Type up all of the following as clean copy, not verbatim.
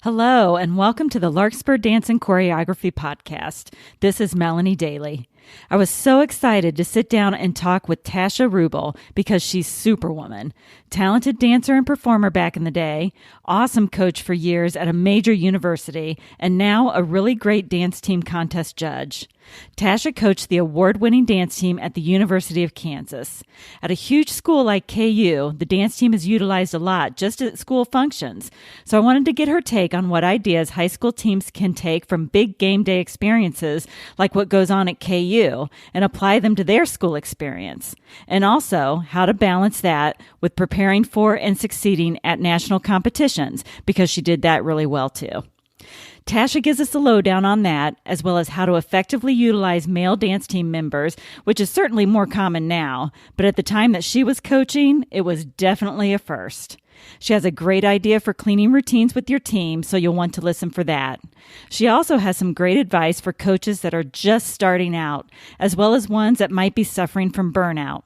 Hello, and welcome to the Larkspur Dance and Choreography Podcast. This is Melanie Daly. I was so excited to sit down and talk with Tasha Ruble because she's Superwoman. Talented dancer and performer back in the day, awesome coach for years at a major university, and now a really great dance team contest judge. Tasha coached the award-winning dance team at the University of Kansas. At a huge school like KU, the dance team is utilized a lot just at school functions. So I wanted to get her take on what ideas high school teams can take from big game day experiences like what goes on at KU and apply them to their school experience. And also how to balance that with preparing for and succeeding at national competitions, because she did that really well too. Tasha gives us the lowdown on that, as well as how to effectively utilize male dance team members, which is certainly more common now, but at the time that she was coaching, it was definitely a first. She has a great idea for cleaning routines with your team, so you'll want to listen for that. She also has some great advice for coaches that are just starting out, as well as ones that might be suffering from burnout.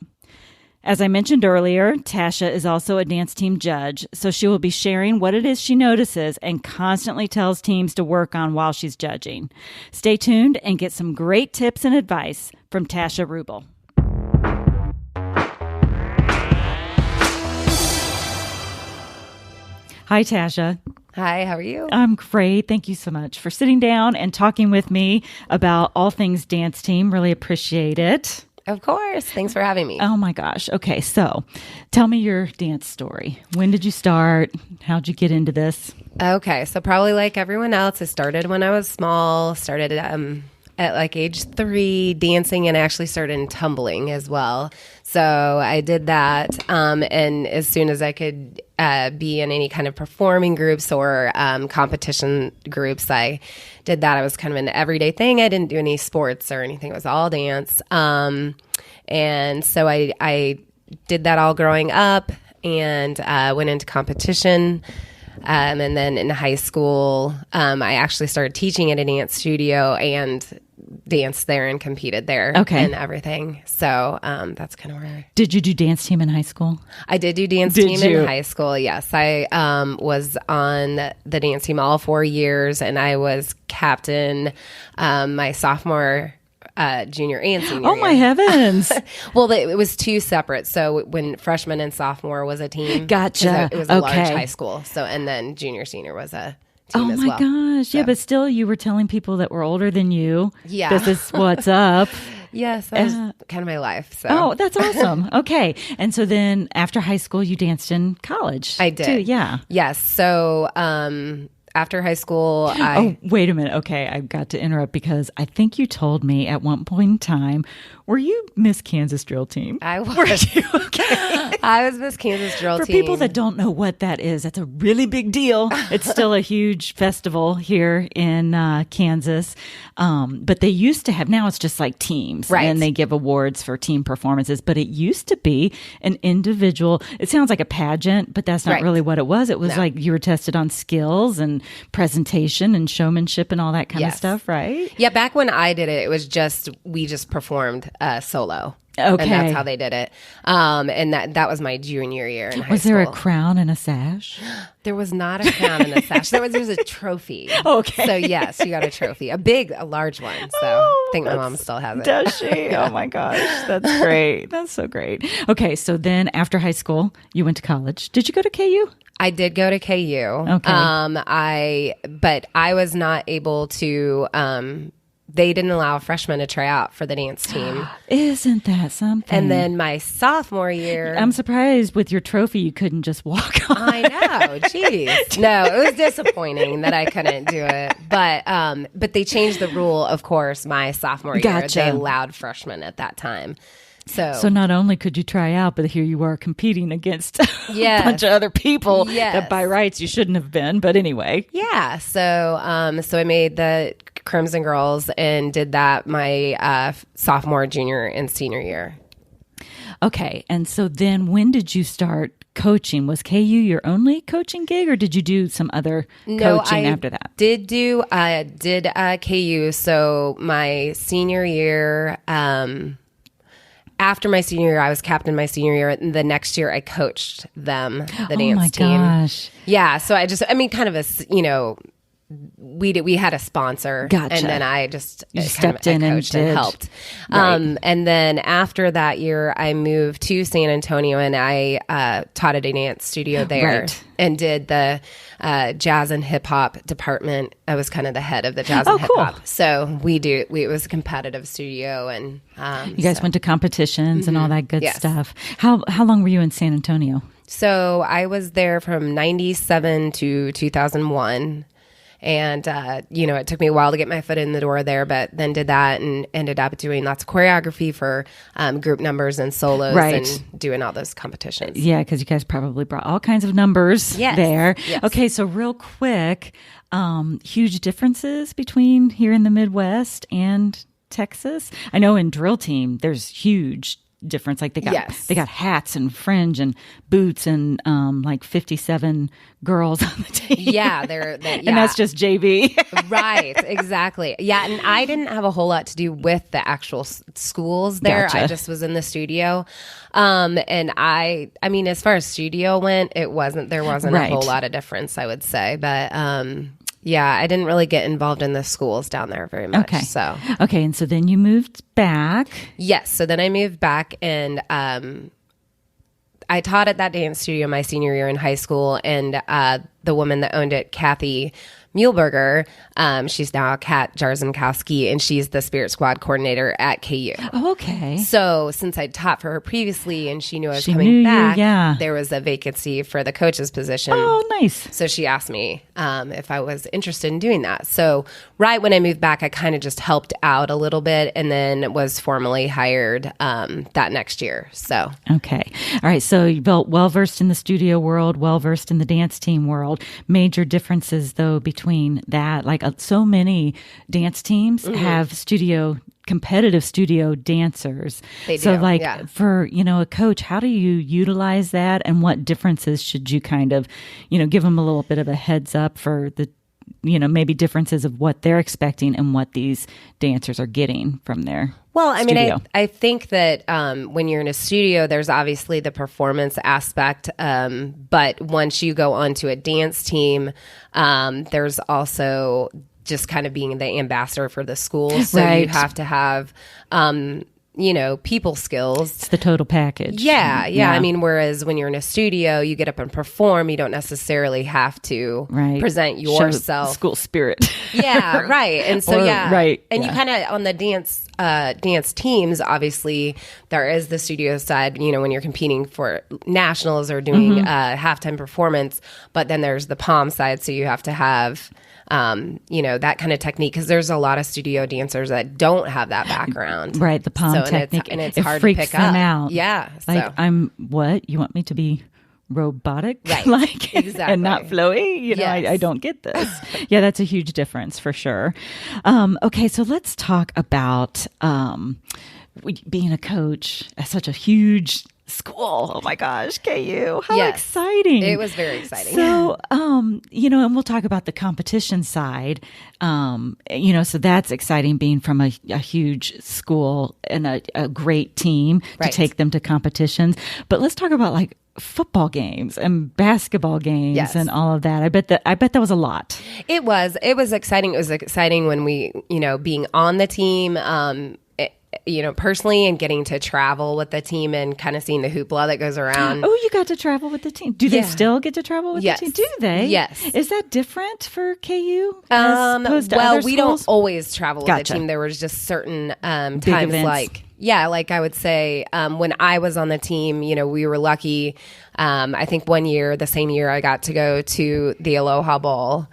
As I mentioned earlier, Tasha is also a dance team judge, so she will be sharing what it is she notices and constantly tells teams to work on while she's judging. Stay tuned and get some great tips and advice from Tasha Ruble. Hi, Tasha. Hi, how are you? I'm great. Thank you so much for sitting down and talking with me about all things dance team. Really appreciate it. Of course. Thanks for having me. Oh my gosh. Okay. So tell me your dance story. When did you start? How'd you get into this? Okay. So probably like everyone else, it started when I was small, started at like age 3 dancing, and actually started in tumbling as well. So I did that. And as soon as I could be in any kind of performing groups or competition groups, I did that. I was kind of an everyday thing. I didn't do any sports or anything. It was all dance. And so I did that all growing up, and went into competition. And then in high school, I actually started teaching at a dance studio and danced there and competed there and everything. So that's kind of where. Did you do dance team in high school? I did do dance team in high school. Yes. I was on the dance team all 4 years, and I was captain my sophomore, junior, and senior year. Oh my heavens. Well, it was 2 separate. So when freshman and sophomore was a team. Gotcha. It was a large high school. So, and then junior, senior was a team as well. Oh my gosh. So. Yeah, but still you were telling people that were older than you. Yeah. This is what's up. Yes, that was kind of my life. So. Oh, that's awesome. Okay. And so then after high school, you danced in college. I did. Too. Yeah. Yes. So after high school, Oh, wait a minute. Okay. I've got to interrupt because I think you told me at one point in time, were you Miss Kansas Drill Team? I was. Were you? Okay. I was Miss Kansas Drill Team. For people that don't know what that is, that's a really big deal. It's still a huge festival here in Kansas. But they used to have, now it's just like teams. Right. And they give awards for team performances. But it used to be an individual, it sounds like a pageant, but that's not really what it was. It was like you were tested on skills and presentation and showmanship and all that kind of stuff, right? Yeah, back when I did it, it was we just performed solo. Okay. And that's how they did it. And that was my junior year in high school. Was there a crown and a sash? There was not a crown and a sash. There was a trophy. Okay. So yes, you got a trophy. A large one. So I think my mom still has it. Does she? Oh my gosh. That's great. That's so great. Okay. So then after high school, you went to college. Did you go to KU? I did go to KU. Okay. But I was not able to, they didn't allow freshmen to try out for the dance team. Isn't that something? And then my sophomore year. I'm surprised with your trophy you couldn't just walk on. I know. Jeez. No, it was disappointing that I couldn't do it. But they changed the rule, of course, my sophomore year. Gotcha. They allowed freshmen at that time. So not only could you try out, but here you are competing against a bunch of other people that by rights you shouldn't have been. But anyway. Yeah. So I made the Crimson Girls and did that my sophomore, junior, and senior year. Okay. And so then when did you start coaching? Was KU your only coaching gig, or did you do some other coaching after that? Did KU. So my senior year, after my senior year, I was captain my senior year, and the next year I coached them, the dance my team. Gosh. Yeah. So kind of we had a sponsor, Gotcha. and then I just stepped in and helped. Right. And then after that year, I moved to San Antonio, and I taught at a dance studio there, Right. and did the jazz and hip hop department. I was kind of the head of the jazz and hip hop. Cool. So it was a competitive studio, and You guys went to competitions and all that good Yes. stuff. How long were you in San Antonio? So I was there from 97 to 2001. And, it took me a while to get my foot in the door there, but then did that and ended up doing lots of choreography for group numbers and solos Right. and doing all those competitions. Yeah, because you guys probably brought all kinds of numbers Yes. there. Yes. Okay, so real quick, huge differences between here in the Midwest and Texas. I know in drill team, there's huge difference. Like Yes. they got hats and fringe and boots and like 57 girls on the team. Yeah, And that's just JV. Right, exactly. Yeah, and I didn't have a whole lot to do with the actual schools there. Gotcha. I just was in the studio. And I mean, as far as studio went, there wasn't Right. a whole lot of difference, I would say. But yeah, I didn't really get involved in the schools down there very much. Okay. So Okay, and so then you moved back. yes, so then I moved back, and I taught at that dance studio my senior year in high school, and the woman that owned it, Kathy Muehlberger, she's now Kat Jarzankowski, and she's the Spirit Squad coordinator at KU. Oh, okay. So since I'd taught for her previously and she knew I was She knew coming you, back, yeah. there was a vacancy for the coach's position. Oh, nice. So she asked me if I was interested in doing that. So right when I moved back, I kind of just helped out a little bit and then was formally hired that next year. So Okay. All right. So you built well-versed in the studio world, well-versed in the dance team world. Major differences, though, between that. Like so many dance teams have competitive studio dancers. They so do, like yeah. for, a coach, how do you utilize that and what differences should you kind of, give them a little bit of a heads up for the, maybe differences of what they're expecting and what these dancers are getting from their Well, I studio. mean, I think that when you're in a studio, there's obviously the performance aspect. But once you go onto a dance team, there's also just kind of being the ambassador for the school. So Right. you have to have, people skills. It's the total package. Yeah. I mean, whereas when you're in a studio, you get up and perform. You don't necessarily have to Right. present Show yourself. school spirit. Yeah, right. And so, Right. And yeah. you kind of, on the dance teams, obviously, there is the studio side, when you're competing for nationals or doing halftime performance, but then there's the palm side. So you have to have, that kind of technique, because there's a lot of studio dancers that don't have that background. Right, the palm So, technique. And it's it hard freaks to pick them up. out. Yeah. Like, So. what? You want me to be robotic? Right. Like, Exactly. and not flowy? Yes. I don't get this. Yeah, that's a huge difference for sure. Okay, so let's talk about being a coach at such a huge school. Oh my gosh, KU. How Yes. exciting. It was very exciting. So, and we'll talk about the competition side. So that's exciting being from a huge school and a great team to Right. take them to competitions. But let's talk about like football games and basketball games Yes. and all of that. I bet that was a lot. It was exciting. It was exciting when we, being on the team, personally, and getting to travel with the team and kind of seeing the hoopla that goes around. Oh, you got to travel with the team. Do they Yeah. still get to travel with Yes. the team? Do they? Yes. Is that different for KU as opposed to Well, other we schools? don't always travel with Gotcha. the team. There was just certain times events. like I would say when I was on the team, we were lucky. I think one year, the same year, I got to go to the Aloha Bowl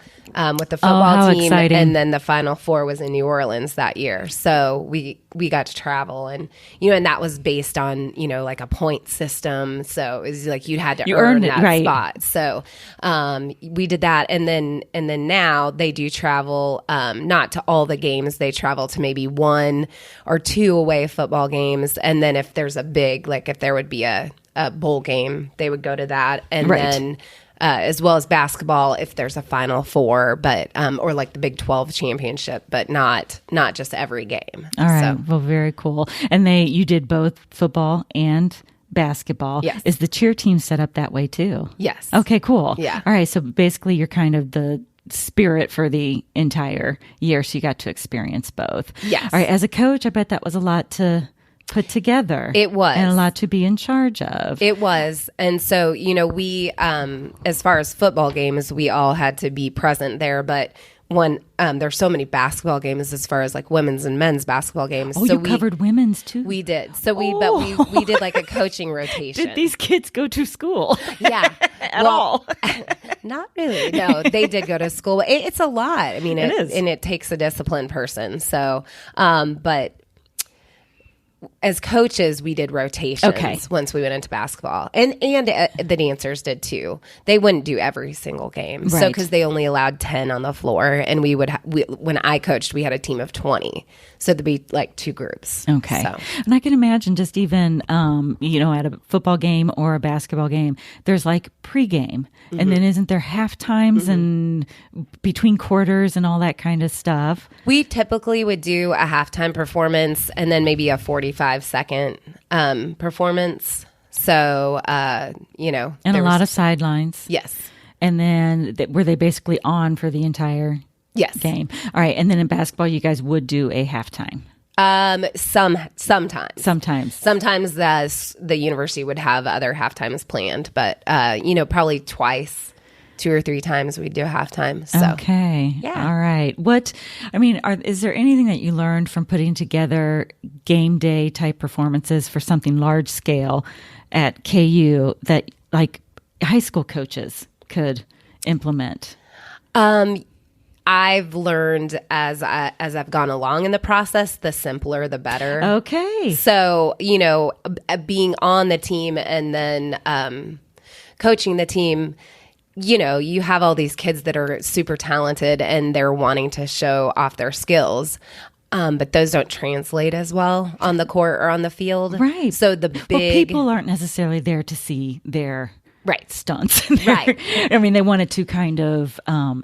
with the football how team, exciting. and then the Final Four was in New Orleans that year. So we got to travel, and and that was based on like a point system. So it was like you had to earn earned it, that right. spot. So we did that, and then now they do travel not to all the games. They travel to maybe 1 or 2 away football games, and then if there's a big, like if there would be a bowl game, they would go to that, and Right. then as well as basketball if there's a Final Four, but or like the Big 12 championship, but not just every game. All right. Well, very cool. And you did both football and basketball. Yes. Is the cheer team set up that way too? Yes. Okay, cool. Yeah. All right. So basically you're kind of the spirit for the entire year. So you got to experience both. Yes. All right. As a coach, I bet that was a lot to put together. It was. And a lot to be in charge of. It was. And so, we, as far as football games, we all had to be present there. But when there's so many basketball games as far as like women's and men's basketball games. Oh, so you covered women's too? We did. So we did like a coaching rotation. Did these kids go to school? Yeah. At all? Not really. No, they did go to school. It's a lot. I mean, it is. And it takes a disciplined person. So, but as coaches, we did rotations once we went into basketball, and the dancers did too. They wouldn't do every single game, so because they only allowed 10 on the floor, and when I coached, we had a team of 20, so there'd be like 2 groups. Okay, so. And I can imagine just even at a football game or a basketball game, there's like pregame, and then isn't there half times and between quarters and all that kind of stuff? We typically would do a halftime performance and then maybe a 45-second performance. So, And a lot of sidelines. Yes. And then were they basically on for the entire game? All right. And then in basketball, you guys would do a halftime. Sometimes. Sometimes the university would have other halftimes planned, but probably twice. 2 or 3 times we'd do a halftime. So. Okay. Yeah. All right. Is there anything that you learned from putting together game day type performances for something large scale at KU that like high school coaches could implement? I've learned as I've gone along in the process, the simpler, the better. Okay. So, being on the team and then coaching the team, you have all these kids that are super talented and they're wanting to show off their skills. But those don't translate as well on the court or on the field. Right. So people aren't necessarily there to see their stunts. Right. I mean, they wanted to kind of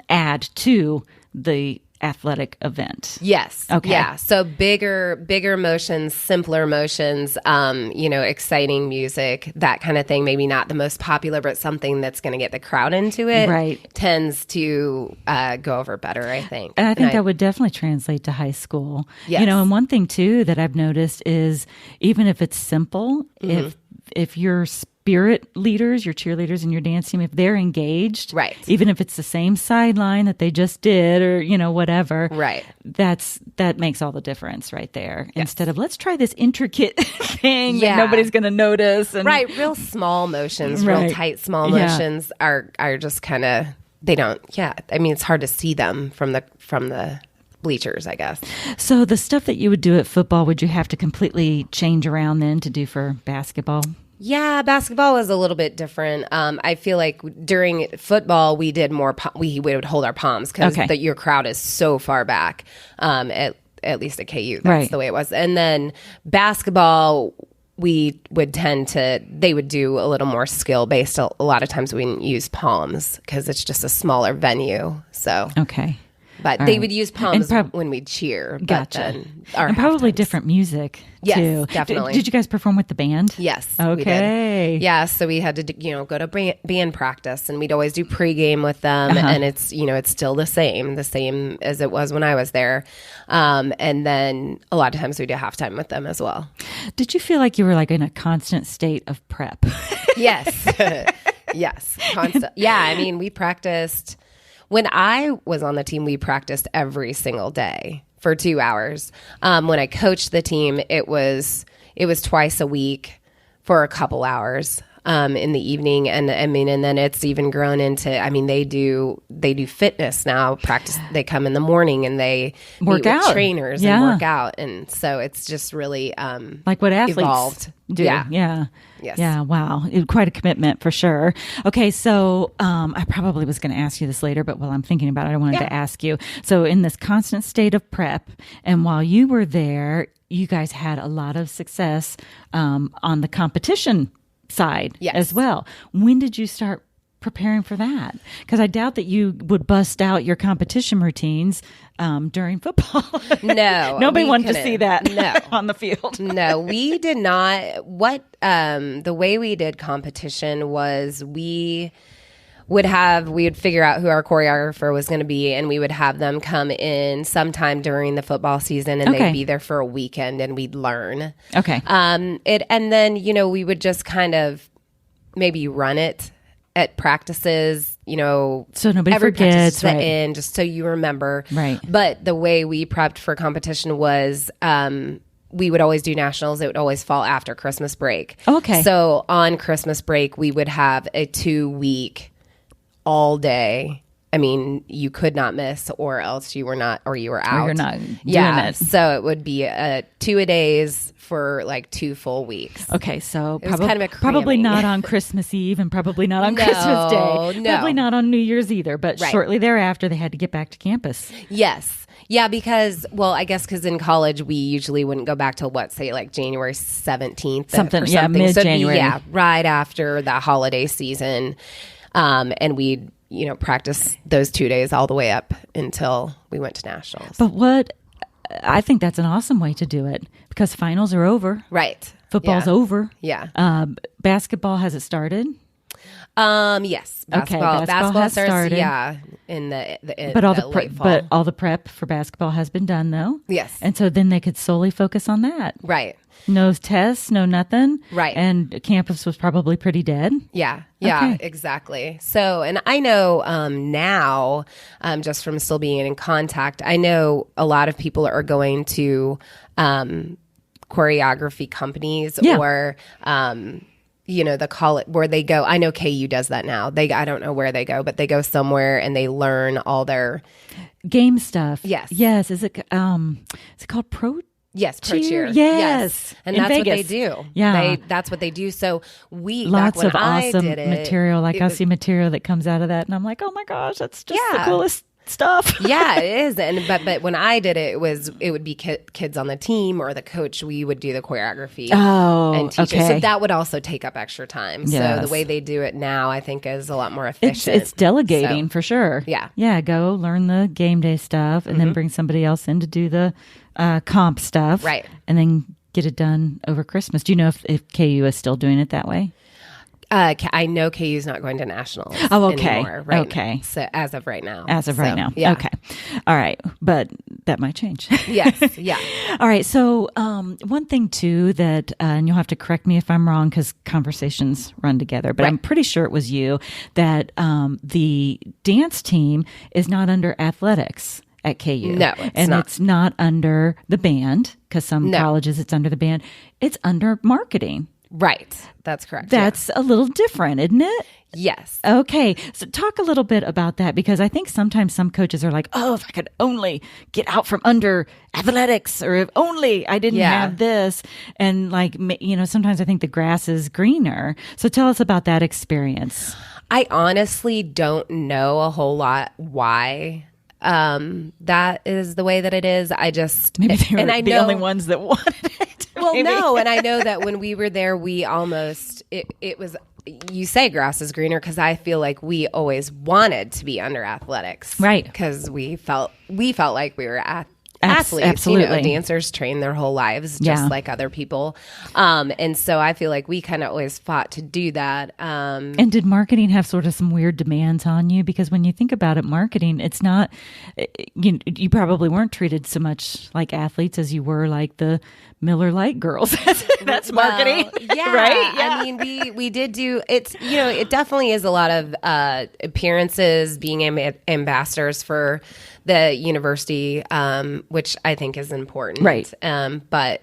add to the athletic event. Yes. Okay. Yeah. So bigger motions, simpler motions, exciting music, that kind of thing. Maybe not the most popular, but something that's going to get the crowd into it. Right. Tends to go over better, I think. And I think that would definitely translate to high school. Yes. And one thing too that I've noticed is even if it's simple, if your spirit leaders, your cheerleaders and your dance team, if they're engaged, right, even if it's the same sideline that they just did or, whatever, right, that makes all the difference right there. Yes. Instead of let's try this intricate thing that nobody's going to notice. And, right. Real small motions, real tight, small motions are just kind of, they don't, I mean, it's hard to see them from the bleachers, I guess. So the stuff that you would do at football, would you have to completely change around then to do for basketball? Yeah, basketball was a little bit different. I feel like during football, we did more. We would hold our palms because your crowd is so far back. At least at KU, that's the way it was. And then basketball, we would they would do a little more skill based. A lot of times we didn't use palms because it's just a smaller venue. So But they would use palms when we'd cheer. Gotcha. And probably different music, too. Definitely. Did you guys perform with the band? Yes. Okay. We did. Yeah, so we had to, go to band practice, and we'd always do pregame with them, and it's, it's still the same as it was when I was there. And then a lot of times we do halftime with them as well. Did you feel like you were like in a constant state of prep? Yes. Yes. Constant. Yeah, I mean, we practiced. When I was on the team, we practiced every single day for 2 hours. When I coached the team, it was twice a week for a couple hours in the evening, and then it's even grown into. I mean, they do fitness now. Practice. They come in the morning and they work meet out with trainers and work out, and so it's just really like what athletes evolved. Do. Yeah. Yes. Yeah. Wow. Quite a commitment for sure. Okay. So I probably was going to ask you this later, but while I'm thinking about it, I wanted to ask you. So in this constant state of prep, and while you were there, you guys had a lot of success on the competition side as well. When did you start preparing for that? Because I doubt that you would bust out your competition routines during football. No. Nobody wanted to see that on the field. No, we did not. The way we did competition was we would figure out who our choreographer was going to be, and we would have them come in sometime during the football season, and they'd be there for a weekend, and we'd learn. Okay. And then, we would just kind of maybe run it at practices, so nobody forgets, right? In just so you remember, right? But the way we prepped for competition was, we would always do nationals. It would always fall after Christmas break. Okay. So on Christmas break, we would have a 2-week all day. I mean, you could not miss, or else you were out. Or you're not doing it. So it would be 2-a-days for like 2 full weeks. Okay, so probably not on Christmas Eve, and probably not on Christmas Day. No. Probably not on New Year's either, but shortly thereafter they had to get back to campus. Yes. Yeah, because in college we usually wouldn't go back till like January 17th. Something. So Mid-January. Right after the holiday season. And we'd, practice those 2 days all the way up until we went to nationals. But I think that's an awesome way to do it, because finals are over. Right. Football's over. Yeah. Basketball, has it started? Yes. Basketball has started. Yeah. In the late fall. But all the prep for basketball has been done, though. Yes. And so then they could solely focus on that. Right. No tests, no nothing. Right. And campus was probably pretty dead. Yeah. Okay. Exactly. So, and I know now, just from still being in contact, I know a lot of people are going to choreography companies or the college where they go. I know KU does that now. I don't know where they go, but they go somewhere and they learn all their game stuff. Yes. Yes. Is it called Pro? Yes, Pro Cheer. Yes. And in that's Vegas. what they do. Yeah. That's what they do. So lots of awesome material. Like I see material that comes out of that and I'm like, oh my gosh, that's just the coolest stuff. Yeah, it is. And but when I did it, it would be kids on the team or the coach. We would do the choreography and teach it. So that would also take up extra time. Yes. So the way they do it now, I think, is a lot more efficient. It's delegating for sure. Yeah. Go learn the game day stuff and then bring somebody else in to do the comp stuff, right? And then get it done over Christmas. Do you know if KU is still doing it that way? I know KU is not going to nationals. Oh, okay. Anymore right okay. now. So as of right now. Yeah. Okay. All right. But that might change. Yes. Yeah. All right. So one thing too that, and you'll have to correct me if I'm wrong because conversations run together, but I'm pretty sure it was you that the dance team is not under athletics at KU. No, it's not under the band, because some colleges it's under the band. It's under marketing. Right. That's correct. That's a little different, isn't it? Yes. Okay. So talk a little bit about that, because I think sometimes some coaches are like, oh, if I could only get out from under athletics, or if only I didn't have this. And sometimes I think the grass is greener. So tell us about that experience. I honestly don't know a whole lot why that is the way that it is. I just maybe they were the only ones that wanted it. Well, no, and I know that when we were there, we almost it was. You say grass is greener because I feel like we always wanted to be under athletics, right? Because we felt like we were athletes. Absolutely, dancers train their whole lives just like other people, and so I feel like we kind of always fought to do that. And did marketing have sort of some weird demands on you? Because when you think about it, marketing, it's not. You probably weren't treated so much like athletes as you were like the Miller Lite girls. That's marketing, right? Yeah. I mean, we did do it's. It definitely is a lot of appearances, being ambassadors for the university, which I think is important, right? But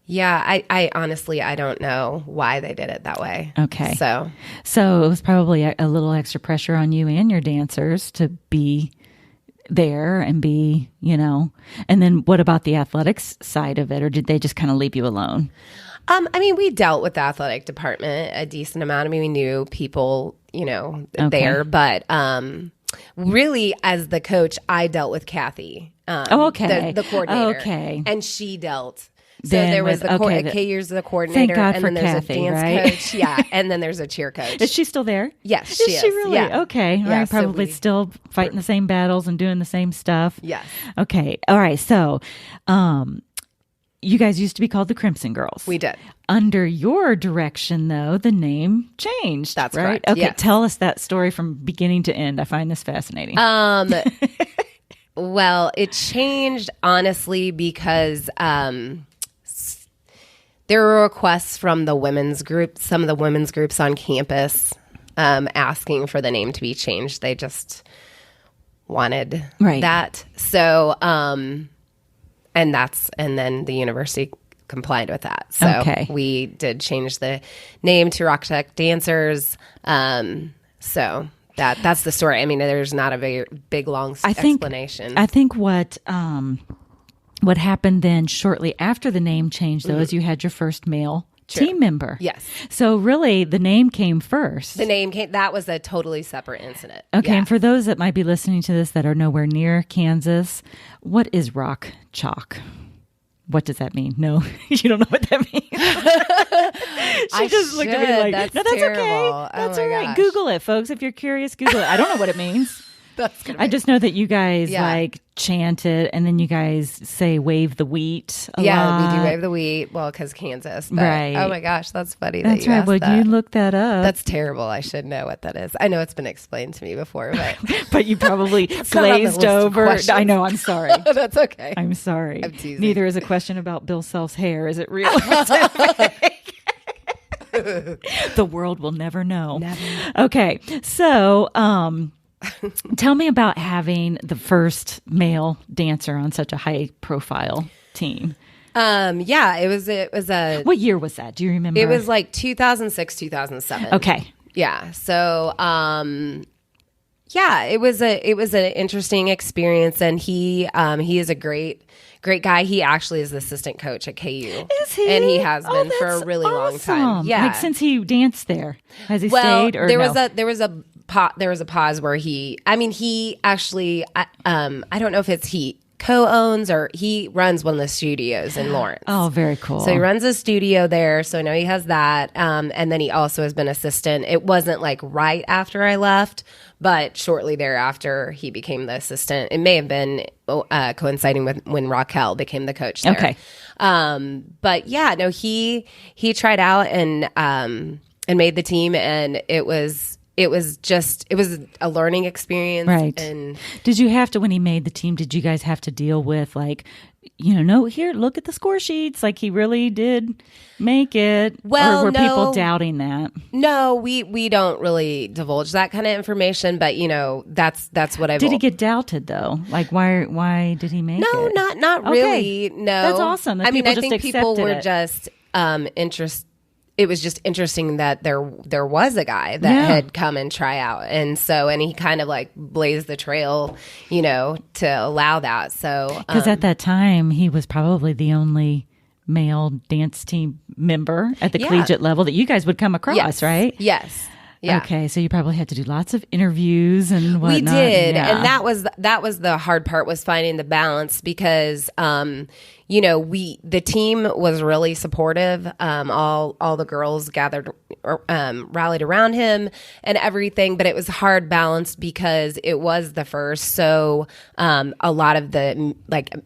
yeah, I honestly I don't know why they did it that way. Okay, so it was probably a little extra pressure on you and your dancers to be there and be, and then what about the athletics side of it, or did they just kind of leave you alone? I mean, we dealt with the athletic department a decent amount. I mean, we knew people, there, but really, as the coach, I dealt with Kathy, the coordinator, okay, and she dealt So there was KU's the coordinator, God and for then there's Kathy, a dance right? coach. Yeah, and then there's a cheer coach. Is she still there? Yes, she is. Is she really? Yeah. Okay. Yeah, Right. Probably still fighting the same battles and doing the same stuff. Yes. Okay. All right. So, you guys used to be called the Crimson Girls. We did. Under your direction, though, the name changed. That's right. correct. Okay. Yes. Tell us that story from beginning to end. I find this fascinating. Well, it changed honestly because there were requests from the women's group, some of the women's groups on campus, asking for the name to be changed. They just wanted that. So, and then the university complied with that. So we did change the name to Rock Tech Dancers. So that's the story. I mean, there's not a very big, long explanation. I think what happened then shortly after the name change, though, is you had your first male team member. Yes. So really, the name came first. The name came. That was a totally separate incident. Okay. Yeah. And for those that might be listening to this that are nowhere near Kansas, what is rock chalk? What does that mean? No, you don't know what that means. She just looked at me like, no, that's terrible. Okay. That's all right. Gosh. Google it, folks. If you're curious, Google it. I don't know what it means. I just know that you guys like chant it, and then you guys say "wave the wheat." A lot. We do wave the wheat. Well, because Kansas, but, right? Oh my gosh, that's funny. That's that you right. asked Well, that. you look that up. That's terrible. I should know what that is. I know it's been explained to me before, but but you probably glazed over. I know. I'm sorry. That's okay. I'm sorry. I'm teasing. Neither is a question about Bill Self's hair. Is it real? The world will never know. Never. Okay, so tell me about having the first male dancer on such a high profile team. Yeah, it was a. What year was that? Do you remember? It was like 2006, 2007. Okay. Yeah. So, yeah, it was an interesting experience, and he is a great guy. He actually is the assistant coach at KU. Is he? And he has been for a really long time. Yeah. Like since he danced there. Has he stayed or there no? was a pause where he actually I don't know if it's he co-owns or he runs one of the studios in Lawrence. Oh, very cool. So he runs a studio there. So now he has that. And then he also has been assistant. It wasn't like right after I left, but shortly thereafter he became the assistant. It may have been coinciding with when Raquel became the coach there. Okay. But yeah, no, he tried out and made the team, and it was a learning experience. Right. And did you have to, when he made the team, did you guys have to deal with like, no, here, look at the score sheets. Like he really did make it. Well, or were no. people doubting that? No, we don't really divulge that kind of information, but that's what I've. Did he get doubted though? Like why did he make it? No, not really. No. That's awesome. I mean, I think people were it. just interested. It was just interesting that there was a guy that had come and try out. And he kind of like blazed the trail, to allow that. So, because at that time he was probably the only male dance team member at the collegiate level that you guys would come across, right? Yes. Yeah. Okay, so you probably had to do lots of interviews and whatnot. We did, yeah. and that was the hard part, was finding the balance, because the team was really supportive. All the girls gathered, rallied around him and everything, but it was hard balance because it was the first. So a lot of the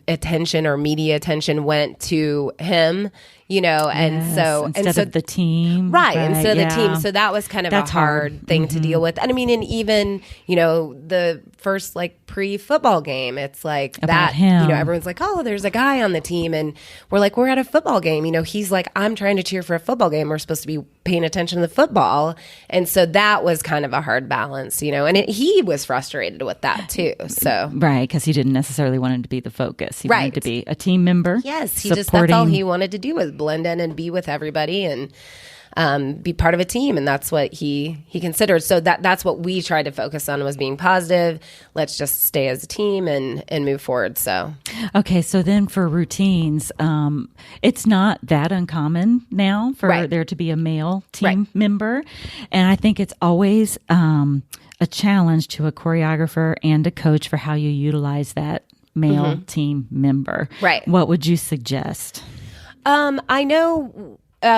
attention or media attention went to him. Instead of the team. Right, instead of the team. So that was kind of a hard thing to deal with. And I mean, and even, the first pre-football game, it's like about that, him. Everyone's like, oh, there's a guy on the team. And we're like, we're at a football game. He's like, I'm trying to cheer for a football game. We're supposed to be paying attention to the football. And so that was kind of a hard balance, and he was frustrated with that too. So. Right, because he didn't necessarily want him to be the focus. He wanted to be a team member. Yes, that's all he wanted to do, was blend in and be with everybody and be part of a team, and that's what he considered. So that's what we tried to focus on, was being positive. Let's just stay as a team and move forward. So okay, so then for routines, it's not that uncommon now for there to be a male team member, and I think it's always a challenge to a choreographer and a coach for how you utilize that male team member. Right. What would you suggest? I know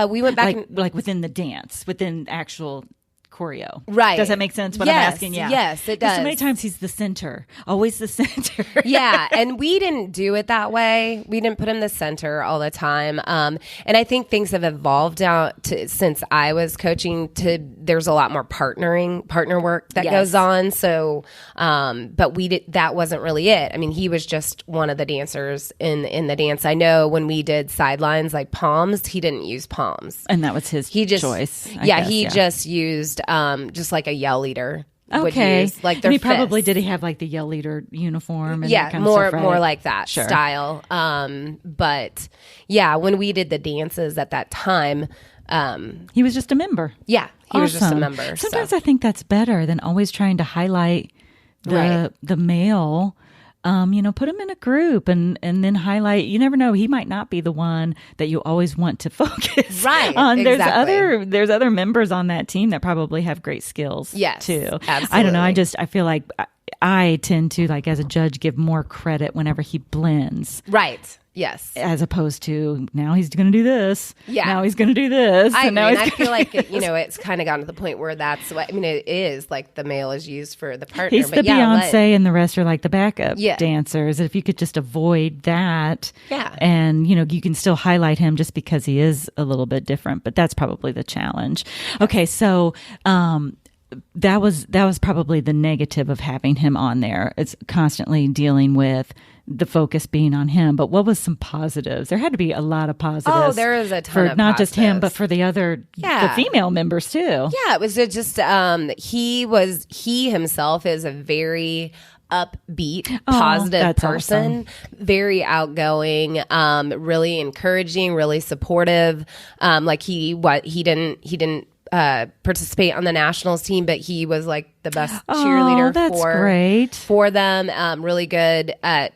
we went back like within the dance, within actual choreo. Right. Does that make sense what I'm asking? Yeah. Yes, it does. So many times he's the center, always the center. Yeah. And we didn't do it that way. We didn't put him the center all the time. And I think things have evolved out since I was coaching there's a lot more partner work that goes on. So, but that wasn't really it. I mean, he was just one of the dancers in the dance. I know when we did sidelines like palms, he didn't use palms. And that was his choice. He just used just like a yell leader. Okay. Would use, like their and he probably fists. did he have like the yell leader uniform? And Yeah, that kind more of stuff, right? more like that Sure. style. But yeah, when we did the dances at that time, he was just a member. yeah, he was just a Awesome. member. Sometimes I think that's better than always trying to highlight the male. Put him in a group and then highlight. You never know; he might not be the one that you always want to focus on. Exactly. There's other members on that team that probably have great skills. Yes, too. absolutely. I don't know. I feel like I tend to, like, as a judge, give more credit whenever he blends. Right. Yes. As opposed to now he's going to do this. Yeah. Now he's going to do this. I feel like it's kind of gotten to the point where that's what it is. Like the male is used for the partner. He's the Beyonce, and the rest are like the backup dancers. If you could just avoid that, and you can still highlight him just because he is a little bit different. But that's probably the challenge. Okay, so. That was probably the negative of having him on there. It's constantly dealing with the focus being on him. But what was some positives? There had to be a lot of positives. Oh, there is a ton for of not positives. just him, but for the other the female members too. Yeah, it was just he himself is a very upbeat, positive person, awesome. Very outgoing, really encouraging, really supportive. Like he didn't participate on the nationals team, but he was like the best cheerleader for them. Really good at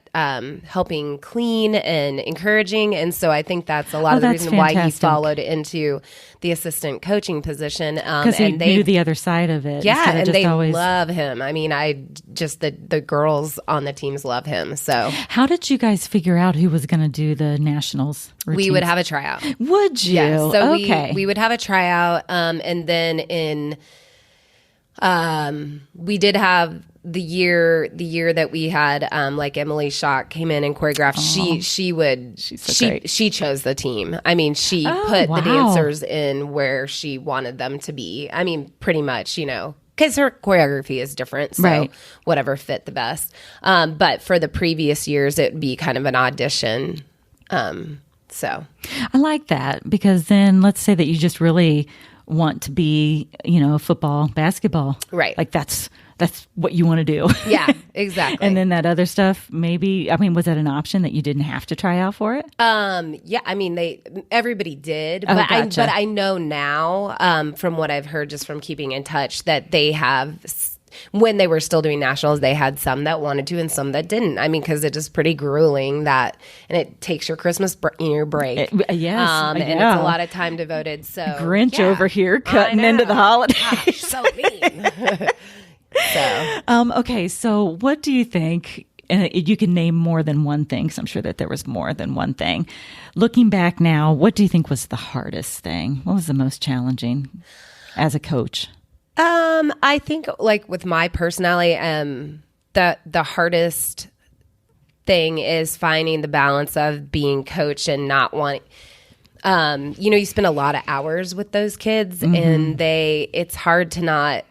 helping clean and encouraging, and so I think that's a lot of the reason why he followed into the assistant coaching position. Because he knew the other side of it. Yeah, and they love him. I mean, the girls on the teams love him. So how did you guys figure out who was going to do the nationals routines? We would have a tryout. Would you? Yeah, so okay. we would have a tryout, and then we did have the year that we had like Emily Schock came in and choreographed. She chose the team. I mean, she put the dancers in where she wanted them to be. I mean, pretty much, because her choreography is different, so whatever fit the best. But for the previous years, it would be kind of an audition. So I like that, because then let's say that you just really want to be, football, basketball. Right. Like that's what you want to do. Yeah, exactly. And then that other stuff, maybe, was that an option that you didn't have to try out for it? Yeah, I mean, everybody did, but gotcha. I know now, from what I've heard just from keeping in touch, that they have, when they were still doing nationals, they had some that wanted to and some that didn't. I mean, because it is pretty grueling and it takes your Christmas break. Yes. And it's a lot of time devoted. So Grinch over here cutting into the holidays. Gosh, so mean. Okay, so what do you think? And you can name more than one thing, because I'm sure that there was more than one thing. Looking back now, what do you think was the hardest thing? What was the most challenging as a coach? I think, like, with my personality, the hardest thing is finding the balance of being coach and not wanting. You spend a lot of hours with those kids, and it's hard to not.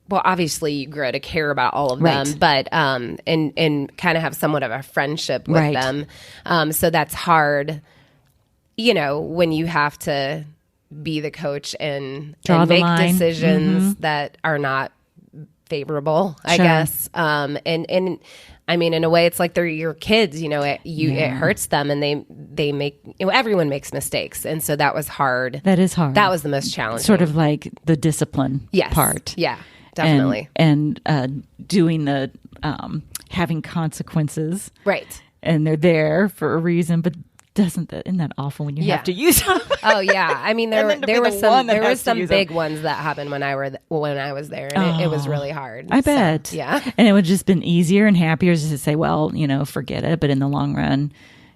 Well, obviously, you grow to care about all of them, but and kind of have somewhat of a friendship with them. So that's hard, when you have to be the coach and make decisions that are not favorable, I guess. And I mean, in a way, it's like they're your kids. It hurts them, and they make. Everyone makes mistakes, and so that was hard. That is hard. That was the most challenging. Sort of like the discipline part. Yeah. Definitely. And doing the having consequences. Right. And they're there for a reason, but isn't that awful when you have to use them? Oh yeah. I mean, there were some big ones that happened when I was there, and it was really hard. I bet. Yeah. And it would just been easier and happier just to say, well, forget it, but in the long run,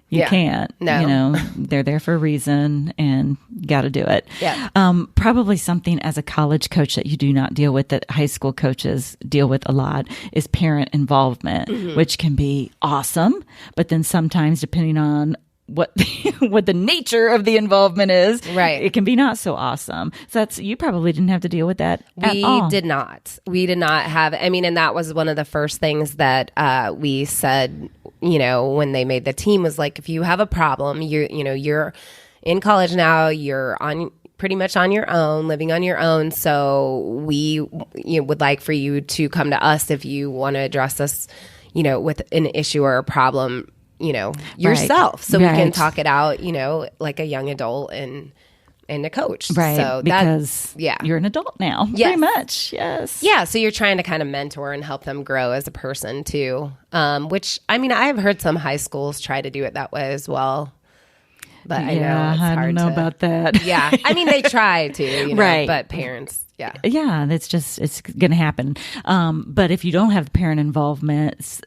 You can't. No. They're there for a reason and got to do it. Yeah. Probably something as a college coach that you do not deal with that high school coaches deal with a lot is parent involvement, which can be awesome. But then sometimes, depending on what the nature of the involvement is, right, it can be not so awesome. So you probably didn't have to deal with that at all. We did not have, and that was one of the first things that we said, when they made the team, was like, if you have a problem, you're in college now, you're pretty much on your own, living on your own. So we would like for you to come to us if you want to address us, with an issue or a problem, yourself. So we can talk it out, like a young adult and a coach. Right. So because you're an adult now, pretty much. Yes. Yeah. So you're trying to kind of mentor and help them grow as a person too. Which, I've heard some high schools try to do it that way as well. But I know it's hard I don't know about that. Yeah. They try to, right. But parents, Yeah, it's going to happen. But if you don't have parent involvement,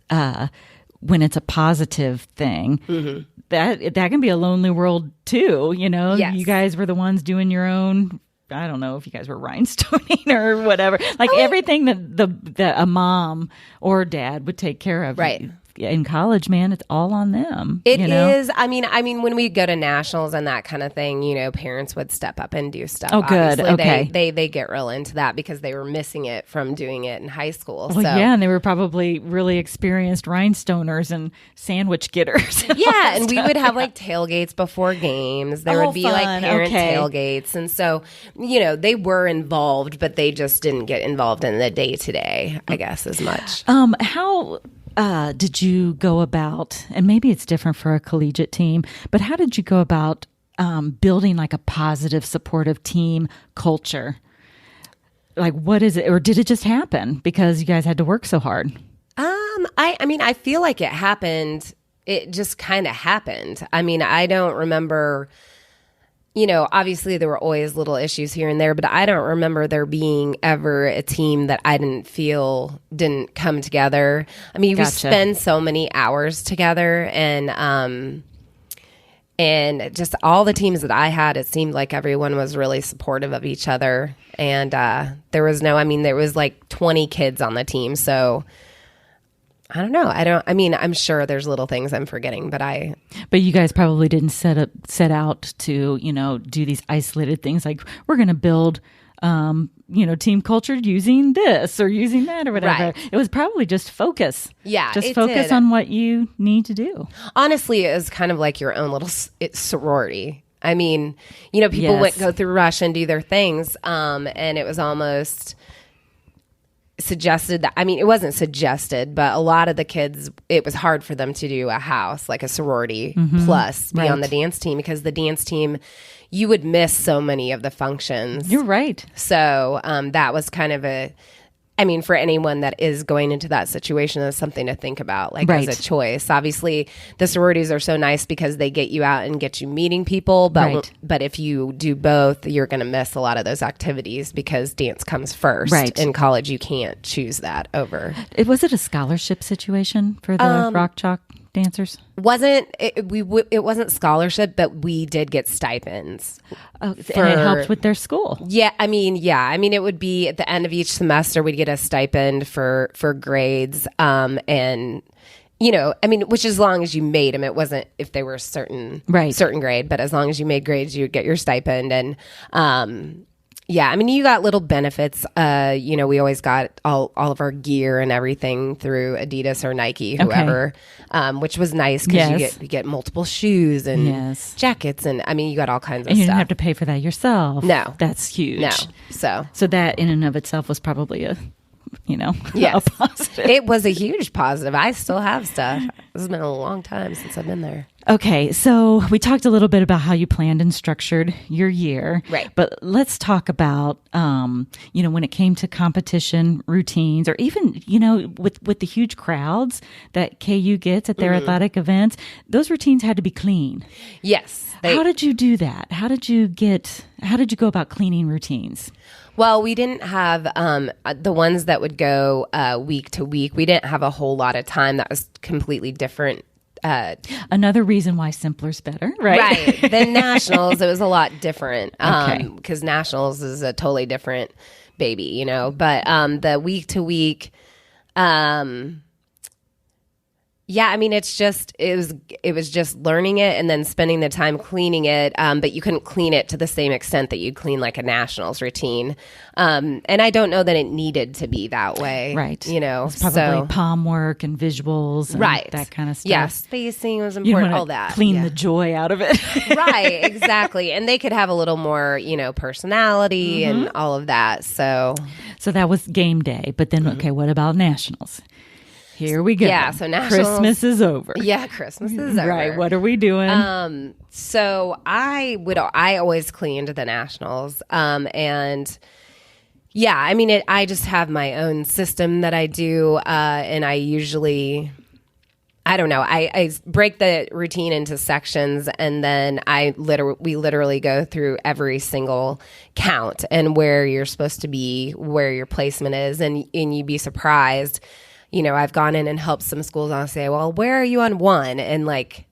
when it's a positive thing, that can be a lonely world too. Yes. You guys were the ones doing your own. I don't know if you guys were rhinestoning or whatever. Like everything that a mom or dad would take care of. Right. In college, man, it's all on them. It is. When we go to nationals and that kind of thing, parents would step up and do stuff. Oh, good. Obviously, Okay. They get real into that because they were missing it from doing it in high school. Well, and they were probably really experienced rhinestoners and sandwich getters. And we would have like tailgates before games. There would be fun. like parent tailgates. And so, they were involved, but they just didn't get involved in the day-to-day, I guess, as much. How did you go about, and maybe it's different for a collegiate team, but how did you go about building like a positive, supportive team culture? Like, what is it, or did it just happen because you guys had to work so hard? I feel like it happened. It just kind of happened. I don't remember. Obviously there were always little issues here and there, but I don't remember there being ever a team that I didn't feel didn't come together. We spend so many hours together, and just all the teams that I had, it seemed like everyone was really supportive of each other. And there was there was like 20 kids on the team. So I don't know. I'm sure there's little things I'm forgetting, but you guys probably didn't set out to, do these isolated things like we're going to build, team culture using this or using that or whatever. Right. It was probably just focus. Yeah. Just focus on what you need to do. Honestly, it was kind of like your own little sorority. People would go through rush and do their things. And it was almost suggested that, it wasn't suggested, but a lot of the kids, it was hard for them to do a house, like a sorority plus be on the dance team, because the dance team, you would miss so many of the functions. You're right. So that was kind of for anyone that is going into that situation, is something to think about, like as a choice. Obviously, the sororities are so nice because they get you out and get you meeting people. But if you do both, you're going to miss a lot of those activities because dance comes first. Right. In college, you can't choose that over. Was it a scholarship situation for the Rock Chalk dancers? It wasn't scholarship, but we did get stipends. And it helped with their school. Yeah, it would be at the end of each semester we'd get a stipend for grades, and which as long as you made them, it wasn't if they were a certain grade, but as long as you made grades, you'd get your stipend. And you got little benefits. We always got all of our gear and everything through Adidas or Nike, whoever, which was nice because you get multiple shoes and jackets, and you got all kinds of stuff. And you didn't have to pay for that yourself. No, that's huge. No, so that in and of itself was probably a positive. It was a huge positive. I still have stuff. This has been a long time since I've been there. Okay, so we talked a little bit about how you planned and structured your year. Right. But let's talk about, when it came to competition routines, or even, with the huge crowds that KU gets at their athletic events, those routines had to be clean. Yes. How did you do that? How did you go about cleaning routines? Well, we didn't have the ones that would go week to week. We didn't have a whole lot of time. That was completely different Another reason why simpler's better, right? Right. Then nationals, it was a lot different Okay. because nationals is a totally different baby, you know. But the week to week, yeah, I mean, it was just learning it and then spending the time cleaning it. But you couldn't clean it to the same extent that you'd clean like a nationals routine. And I don't know that it needed to be that way. Right. You know, It's probably palm work and visuals and right. that kind of stuff. Yeah, spacing was You important, want all to that. clean yeah. the joy out of it. Right, exactly. And they could have a little more, you know, personality and all of that. So So that was game day. But then, okay, what about nationals? Here we go. Yeah, so nationals- Christmas is over. yeah, Christmas is over. Right. What are we doing? So I always cleaned the nationals. And yeah, I mean, I just have my own system that I do. And I usually, I don't know, I break the routine into sections, and then we literally go through every single count and where you're supposed to be, where your placement is. And you'd be surprised. You know, I've gone in and helped some schools. I'll say, well, where are you on one? And like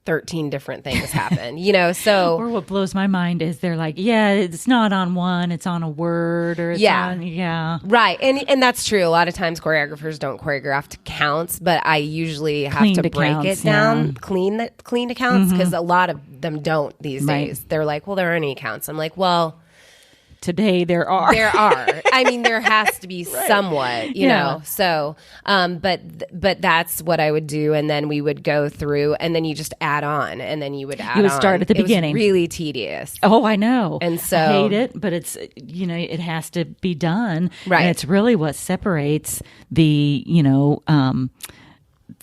13 different things happen, you know, so. Or what blows my mind is they're like, yeah, it's not on one, it's on a word, or it's on, yeah. Right. And that's true. A lot of times choreographers don't choreograph to counts, but I usually have Clean to to break counts, it down, yeah. clean to counts, because a lot of them don't these Right. days. They're like, well, there aren't any counts. I'm like, well, Today there are. there are. I mean, there has to be somewhat, you know. So, but that's what I would do, and then we would go through, and then you just add on, and then you would add. You would on. start at the It was beginning. really tedious. Oh, I know. And so- I hate it, but it's, you know, it has to be done. Right. And it's really what separates the, you know,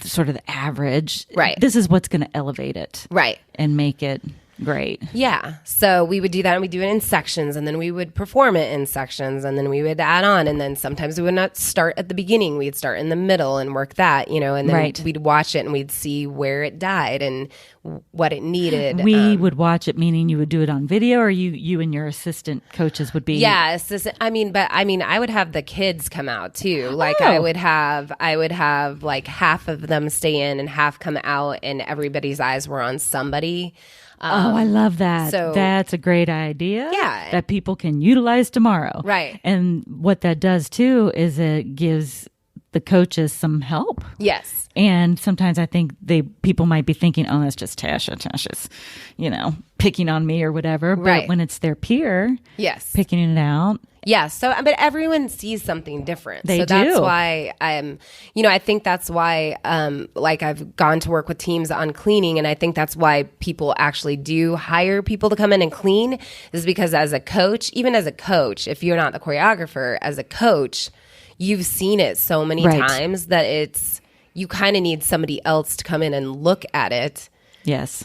sort of the average. Right. This is what's going to elevate it. Right. And make it great. Yeah. So we would do that, and we do it in sections, and then we would perform it in sections, and then we would add on, and then sometimes we would not start at the beginning. We'd start in the middle and work that, you know, and then Right. we'd watch it and we'd see where it died and what it needed. We would watch it, meaning you would do it on video, or you and your assistant coaches would be. Yeah, I would have the kids come out too. Like Oh. I would have like half of them stay in and half come out, and everybody's eyes were on somebody. Oh, I love that. so- That's a great idea. Yeah. That people can utilize tomorrow. Right. And what that does too is it gives the coaches some help. Yes. And sometimes I think people might be thinking, oh, that's just Tasha's, you know, picking on me or whatever. But Right. when it's their peer Yes. picking it out, Yeah. So, but everyone sees something different. They so that's do. why I think that's why, like I've gone to work with teams on cleaning, and I think that's why people actually do hire people to come in and clean, is because as a coach, even as a coach, if you're not the choreographer, as a coach, you've seen it so many Right. times that you kind of need somebody else to come in and look at it. yes.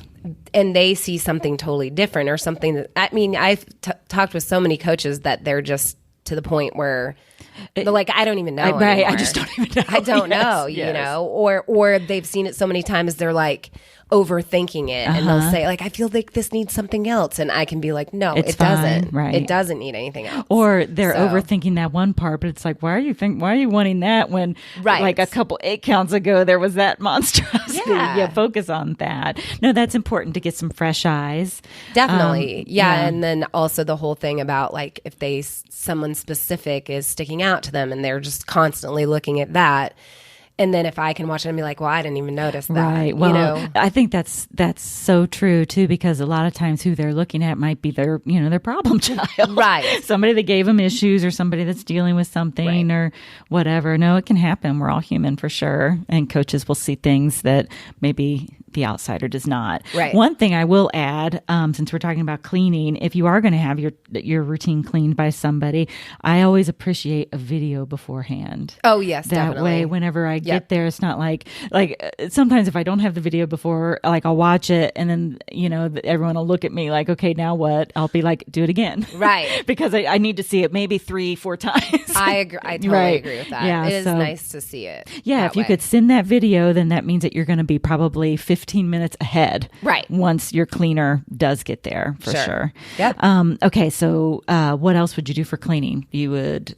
And they see something totally different, or something that, I mean, I've talked with so many coaches that they're just to the point where they're like, I don't even know. Right. I anymore. just don't even know. I don't know, Yes, you yes. know, or they've seen it so many times, they're like overthinking it, and they'll say like, I feel like this needs something else. And I can be like, no, It's it doesn't. fine, right. It doesn't need anything else. Or they're So- overthinking that one part, but it's like, why are you wanting that when Right. like a couple 8 counts ago there was that monstrosity? Yeah. Focus on that. No, that's important to get some fresh eyes. Definitely. Yeah. yeah. And then also the whole thing about like, if someone specific is sticking out to them and they're just constantly looking at that. And then if I can watch it and be like, well, I didn't even notice that. Right. Well, you know? I think that's so true too, because a lot of times who they're looking at might be their problem child. Right. Somebody that gave them issues, or somebody that's dealing with something Right. or whatever. No, it can happen. We're all human for sure. And coaches will see things that maybe the outsider does not. Right. One thing I will add, since we're talking about cleaning, if you are going to have your routine cleaned by somebody, I always appreciate a video beforehand. Oh, yes, That definitely. way, whenever I Yep. get there, it's not like sometimes if I don't have the video before, like I'll watch it and then, everyone will look at me like, okay, now what? I'll be like, do it again. Right. Because I need to see it maybe 3-4 times. I agree. I totally Right. agree with that. Yeah, it is so- nice to see it. Yeah, that if you way. could send that video, then that means that you're going to be probably 15 minutes ahead. Right. Once your cleaner does get there, for sure. Yep. Okay, so what else would you do for cleaning? You would,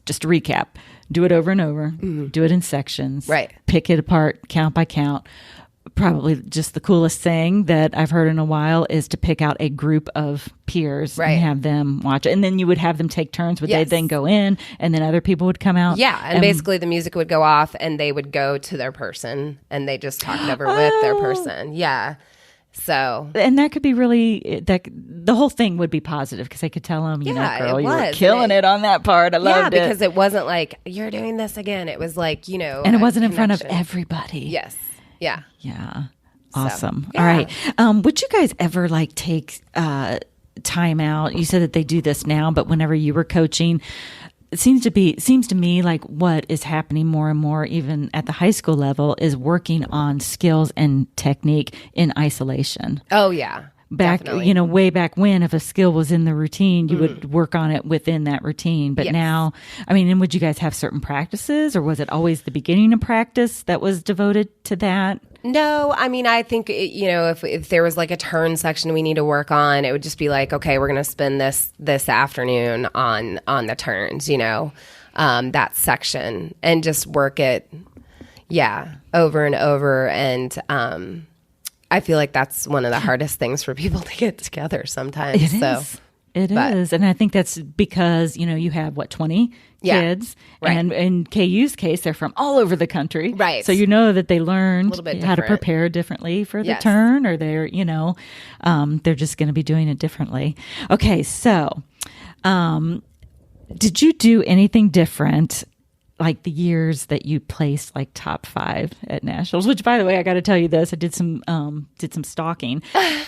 just to recap, do it over and over, do it in sections. Right. Pick it apart, count by count. probably just the coolest thing that I've heard in a while is to pick out a group of peers and have them watch it. And then you would have them take turns. Would they then go in and then other people would come out? Yeah. And basically the music would go off and they would go to their person and they just talked over with their person. Yeah. So, and that could be really, the whole thing would be positive because I could tell them, girl, you were killing it on that part. I loved it. Yeah, because it wasn't like, you're doing this again. It was like, and it wasn't in front of everybody. Yes. Yeah. Yeah. Awesome. So, yeah. All right. Would you guys ever take time out? You said that they do this now, but whenever you were coaching, it seems to me like what is happening more and more, even at the high school level, is working on skills and technique in isolation. Oh, yeah. Definitely. Way back when, if a skill was in the routine, you would work on it within that routine. But now, and would you guys have certain practices, or was it always the beginning of practice that was devoted to that? No, I think, if there was like a turn section we need to work on, it would just be like, okay, we're going to spend this afternoon on the turns, that section, and just work it, over and over. And I feel like that's one of the hardest things for people to get together sometimes. It is. And I think that's because, you have 20 kids, and in KU's case, they're from all over the country. Right. So that they learned how to prepare differently for the turn, or they're just going to be doing it differently. Okay. So, did you do anything different like the years that you placed top 5 at nationals? Which, by the way, I got to tell you this: I did some stalking.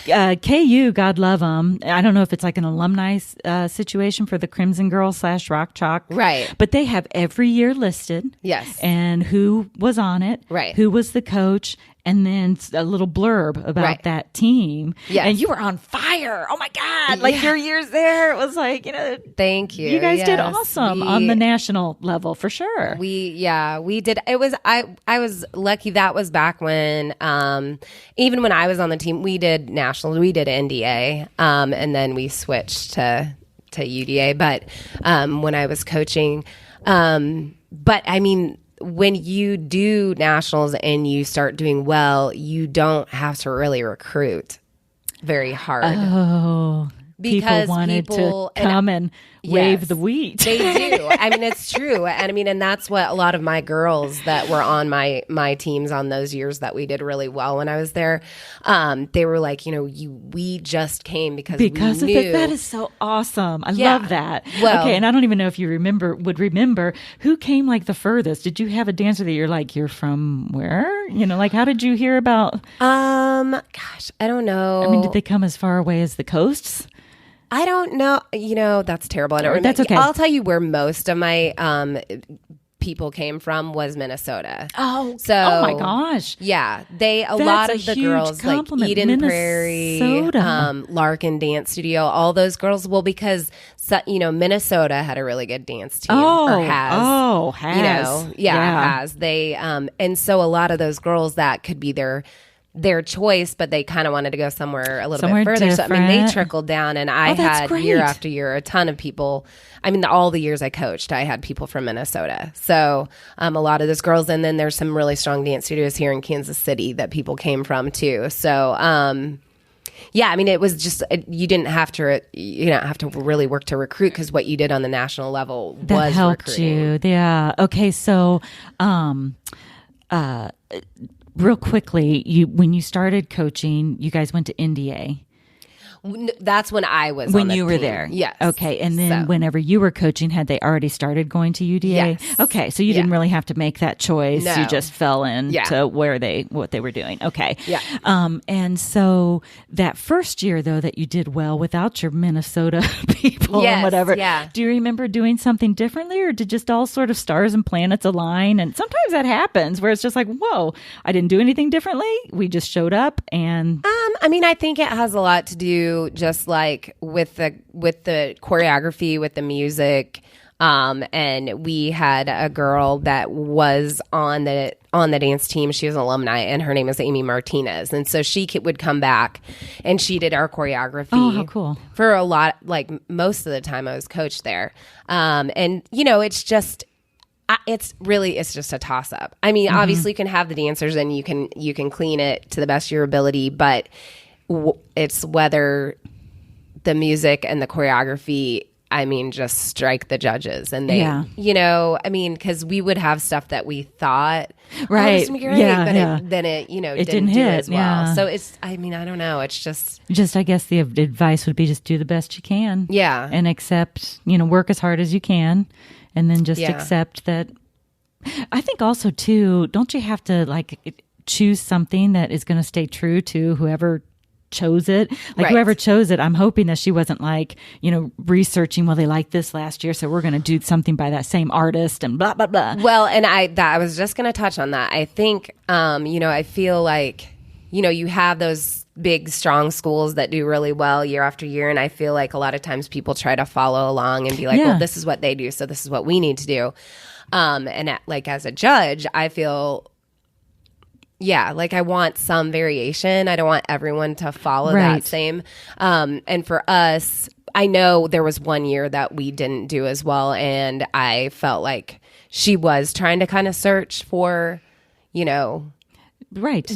KU, God love them. I don't know if it's like an alumni situation for the Crimson Girls / Rock Chalk, right? But they have every year listed, yes, and who was on it, right? Who was the coach, and then a little blurb about that team. Yes. And you were on fire. Oh my God. Your years there, it was like, thank you. You guys did awesome on the national level for sure. We did. It was, I was lucky. That was back when, even when I was on the team, we did nationals, we did NDA. And then we switched to UDA, but, when I was coaching, when you do nationals and you start doing well, you don't have to really recruit very hard. Oh, because people wanted to come and wave the wheat. They do. It's true. And that's what a lot of my girls that were on my teams on those years that we did really well when I was there, they were like, we just came because we of knew. it. That is so awesome. I love that. Well, okay, and I don't even know if you would remember who came the furthest. Did you have a dancer that you're from where? How did you hear about? Gosh, I don't know. Did they come as far away as the coasts? I don't know. That's terrible. I don't remember. That's okay. I'll tell you where most of my people came from was Minnesota. Oh my gosh. Yeah. A lot of the girls Eden Minnesota. Prairie, Larkin Dance Studio, all those girls. Well, because Minnesota had a really good dance team. Has. Has. They and so a lot of those girls, that could be their choice, but they kind of wanted to go somewhere a little bit further. Different. So they trickled down, and I had great. Year after year a ton of people. All the years I coached, I had people from Minnesota. So a lot of those girls, and then there's some really strong dance studios here in Kansas City that people came from too. So it was just you didn't have to really work to recruit, because what you did on the national level was helped recruiting. You. Yeah. Okay. So real quickly, when you started coaching, you guys went to NDA. That's when I was when on the you were team. there. Yes. Okay, and then whenever you were coaching, had they already started going to UDA? Yes. Okay, so you didn't really have to make that choice. No. You just fell into what they were doing. Okay. Yeah. And so that first year though that you did well without your Minnesota people and whatever. Yeah. Do you remember doing something differently, or did just all sort of stars and planets align? And sometimes that happens where it's just like, whoa, I didn't do anything differently. We just showed up and I think it has a lot to do just with the choreography, with the music. And we had a girl that was on the dance team. She was an alumni, and her name is Amy Martinez. And so she would come back, and she did our choreography. Oh, how cool. For a lot, most of the time I was coached there. And it's just, It's just a toss up. I mean, obviously you can have the dancers and you can clean it to the best of your ability, but it's whether the music and the choreography, I mean, just strike the judges and they, you know, I mean, because we would have stuff that we thought, right, this would be great, but then it, you know, it didn't do hit as well. So it's, I mean, I don't know. It's just, I guess the advice would be just do the best you can. Yeah. And accept, you know, work as hard as you can. And then just accept that. I think also too, don't you have to like choose something that is going to stay true to whoever chose it? Like whoever chose it, I'm hoping that she wasn't like, you know, researching, well, they liked this last year, so we're going to do something by that same artist and blah, blah, blah. Well, and I was just going to touch on that. I think, you know, I feel like, you know, you have those big, strong schools that do really well year after year. And I feel like a lot of times people try to follow along and be like, well, this is what they do, so this is what we need to do. And like as a judge, I feel, like I want some variation. I don't want everyone to follow that same. And for us, I know there was one year that we didn't do as well. And I felt like she was trying to kind of search for, you know,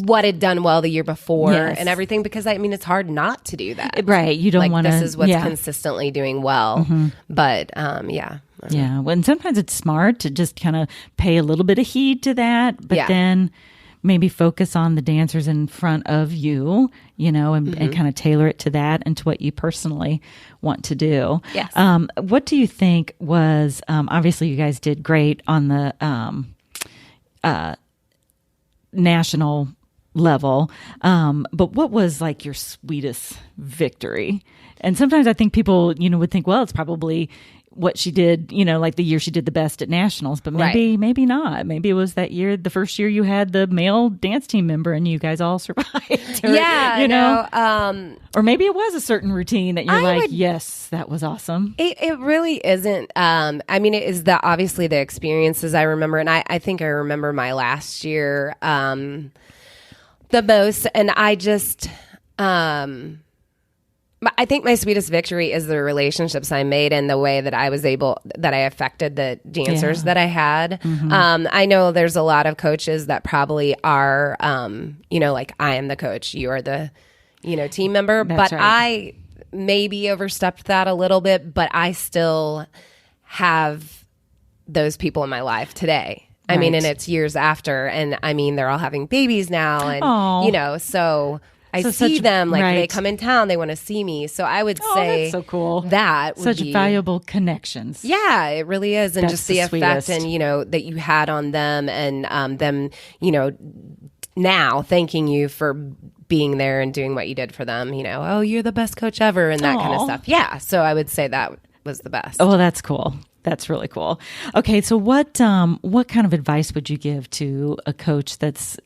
what had done well the year before and everything, because I mean, it's hard not to do that. Right. You don't want to. This is what's consistently doing well. But yeah. Well, and sometimes it's smart to just kind of pay a little bit of heed to that, but then maybe focus on the dancers in front of you, you know, and kind of tailor it to that and to what you personally want to do. Yes. What do you think was, obviously you guys did great on the national level, but what was like your sweetest victory? And sometimes I think people, you know, would think, well, it's probably what she did, you know, like the year she did the best at nationals, but maybe not. Maybe it was that year, the first year you had the male dance team member and you guys all survived. Or, you know, or maybe it was a certain routine that you're yes, that was awesome. It really isn't. I mean, it is obviously the experiences I remember. And I think I remember my last year the most. And I just, I think my sweetest victory is the relationships I made and the way that I affected the dancers that I had. I know there's a lot of coaches that probably are, you know, like I am the coach, you are the, you know, team member, but I maybe overstepped that a little bit, but I still have those people in my life today. I mean, and it's years after, and I mean, they're all having babies now and, you know, so I see them like they come in town, they want to see me. So I would say that's so cool. That would such valuable connections. Yeah, it really is. And just the effect and, you know, that you had on them and them, you know, now thanking you for being there and doing what you did for them, you know, oh, you're the best coach ever and that kind of stuff. Yeah. So I would say that was the best. Oh, that's cool. That's really cool. Okay. So what kind of advice would you give to a coach that's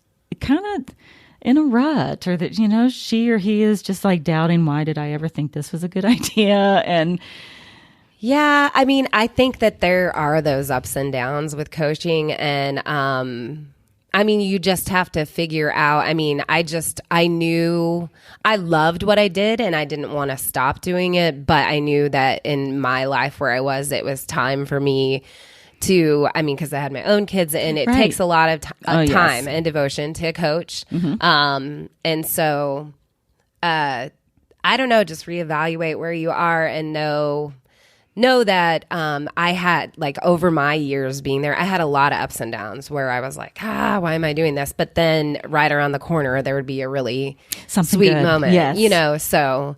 kind of in a rut, or that, you know, she or he is just like doubting, why did I ever think this was a good idea? And yeah, I mean, I think that there are those ups and downs with coaching, and I mean, you just have to figure out. I mean, I knew I loved what I did and I didn't want to stop doing it, but I knew that in my life where I was, it was time for me to, I mean, because I had my own kids and it takes a lot of time and devotion to coach. And so, I don't know, just reevaluate where you are and know that I had, like, over my years being there, I had a lot of ups and downs where I was like, why am I doing this? But then right around the corner, there would be a really sweet moment, you know? So,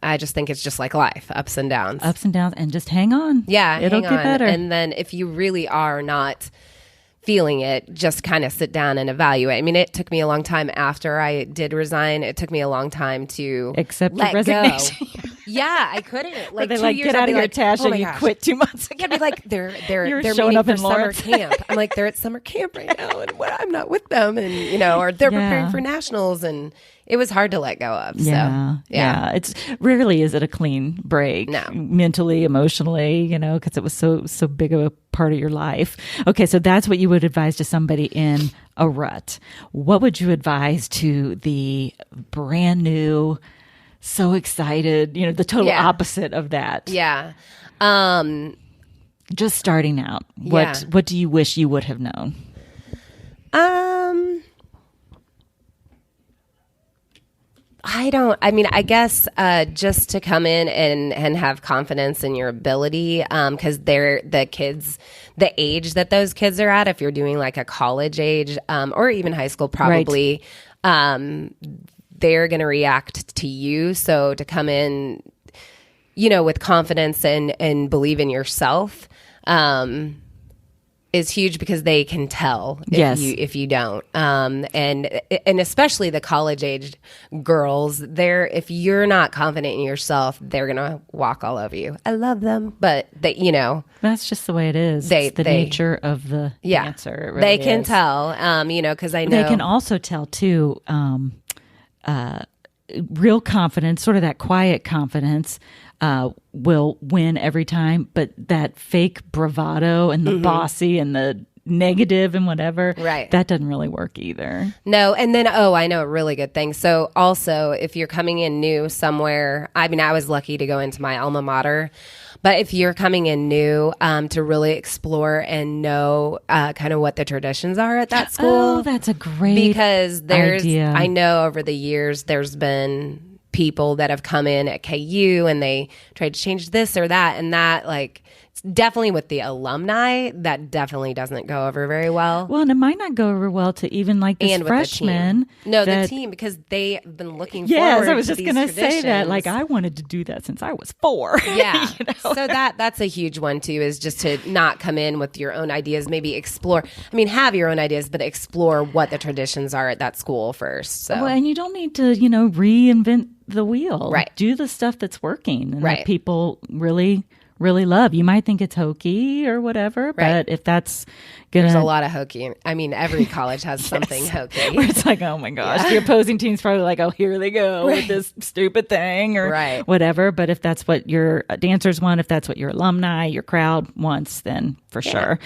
I just think it's just like life, ups and downs, and just hang on. Yeah. It'll get better. And then if you really are not feeling it, just kind of sit down and evaluate. I mean, it took me a long time after I did resign. It took me a long time to accept your resignation. Yeah, I couldn't. Like, they like, get out of here, Tasha. You quit 2 months ago. I'd be like, they're showing up for in summer camp. I'm like, they're at summer camp right now, and I'm not with them, and you know, or they're preparing for nationals, and it was hard to let go of. Yeah. It's rarely is it a clean break. No. Mentally, emotionally, you know, because it was so big of a part of your life. Okay, so that's what you would advise to somebody in a rut. What would you advise to the brand new, so excited, you know, the total opposite of that? Yeah. Just starting out, what do you wish you would have known? I guess just to come in and have confidence in your ability, because they're the kids, the age that those kids are at, if you're doing like a college age or even high school, probably, they're going to react to you. So to come in, with confidence and believe in yourself is huge, because they can tell if you don't. And especially the college aged girls, if you're not confident in yourself, they're going to walk all over you. I love them, but that's just the way it is. It's the nature of the dancer. It really they can tell, because I know they can also tell too, real confidence, sort of that quiet confidence, will win every time, but that fake bravado and the bossy and the negative and whatever, that doesn't really work either. No. And then, I know a really good thing. So also, if you're coming in new somewhere, I was lucky to go into my alma mater, but if you're coming in new, to really explore and know kind of what the traditions are at that school. Oh, that's a great idea. I know over the years there's been people that have come in at KU and they tried to change this or that, and that definitely with the alumni, that definitely doesn't go over very well. Well, and it might not go over well to even like this freshman. The team, because they have been looking forward to Yes, I was just going to say that. Like, I wanted to do that since I was 4. Yeah. So that's a huge one too, is just to not come in with your own ideas, maybe explore. Have your own ideas, but explore what the traditions are at that school first. So. Well, and you don't need to, reinvent the wheel. Right. Do the stuff that's working and that people really love. You might think it's hokey or whatever, but if that's there's a lot of hokey. Every college has something hokey. Where it's like, oh my gosh, the opposing team's probably like, oh, here they go with this stupid thing or whatever. But if that's what your dancers want, if that's what your alumni, your crowd wants, then for sure.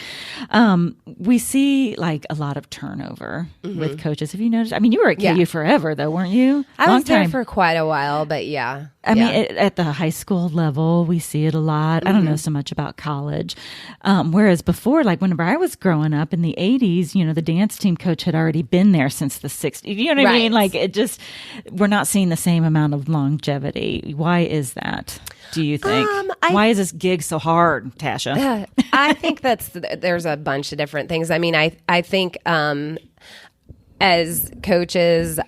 We see like a lot of turnover with coaches. Have you noticed? You were at KU forever though, weren't you? I was there for quite a while, but at the high school level, we see it a lot. I don't know so much about college. Whereas before, like whenever I was growing up in the 80s, the dance team coach had already been there since the 60s. You know what I mean? Like we're not seeing the same amount of longevity. Why is that, do you think? Why is this gig so hard, Tasha? I think there's a bunch of different things. I think as coaches,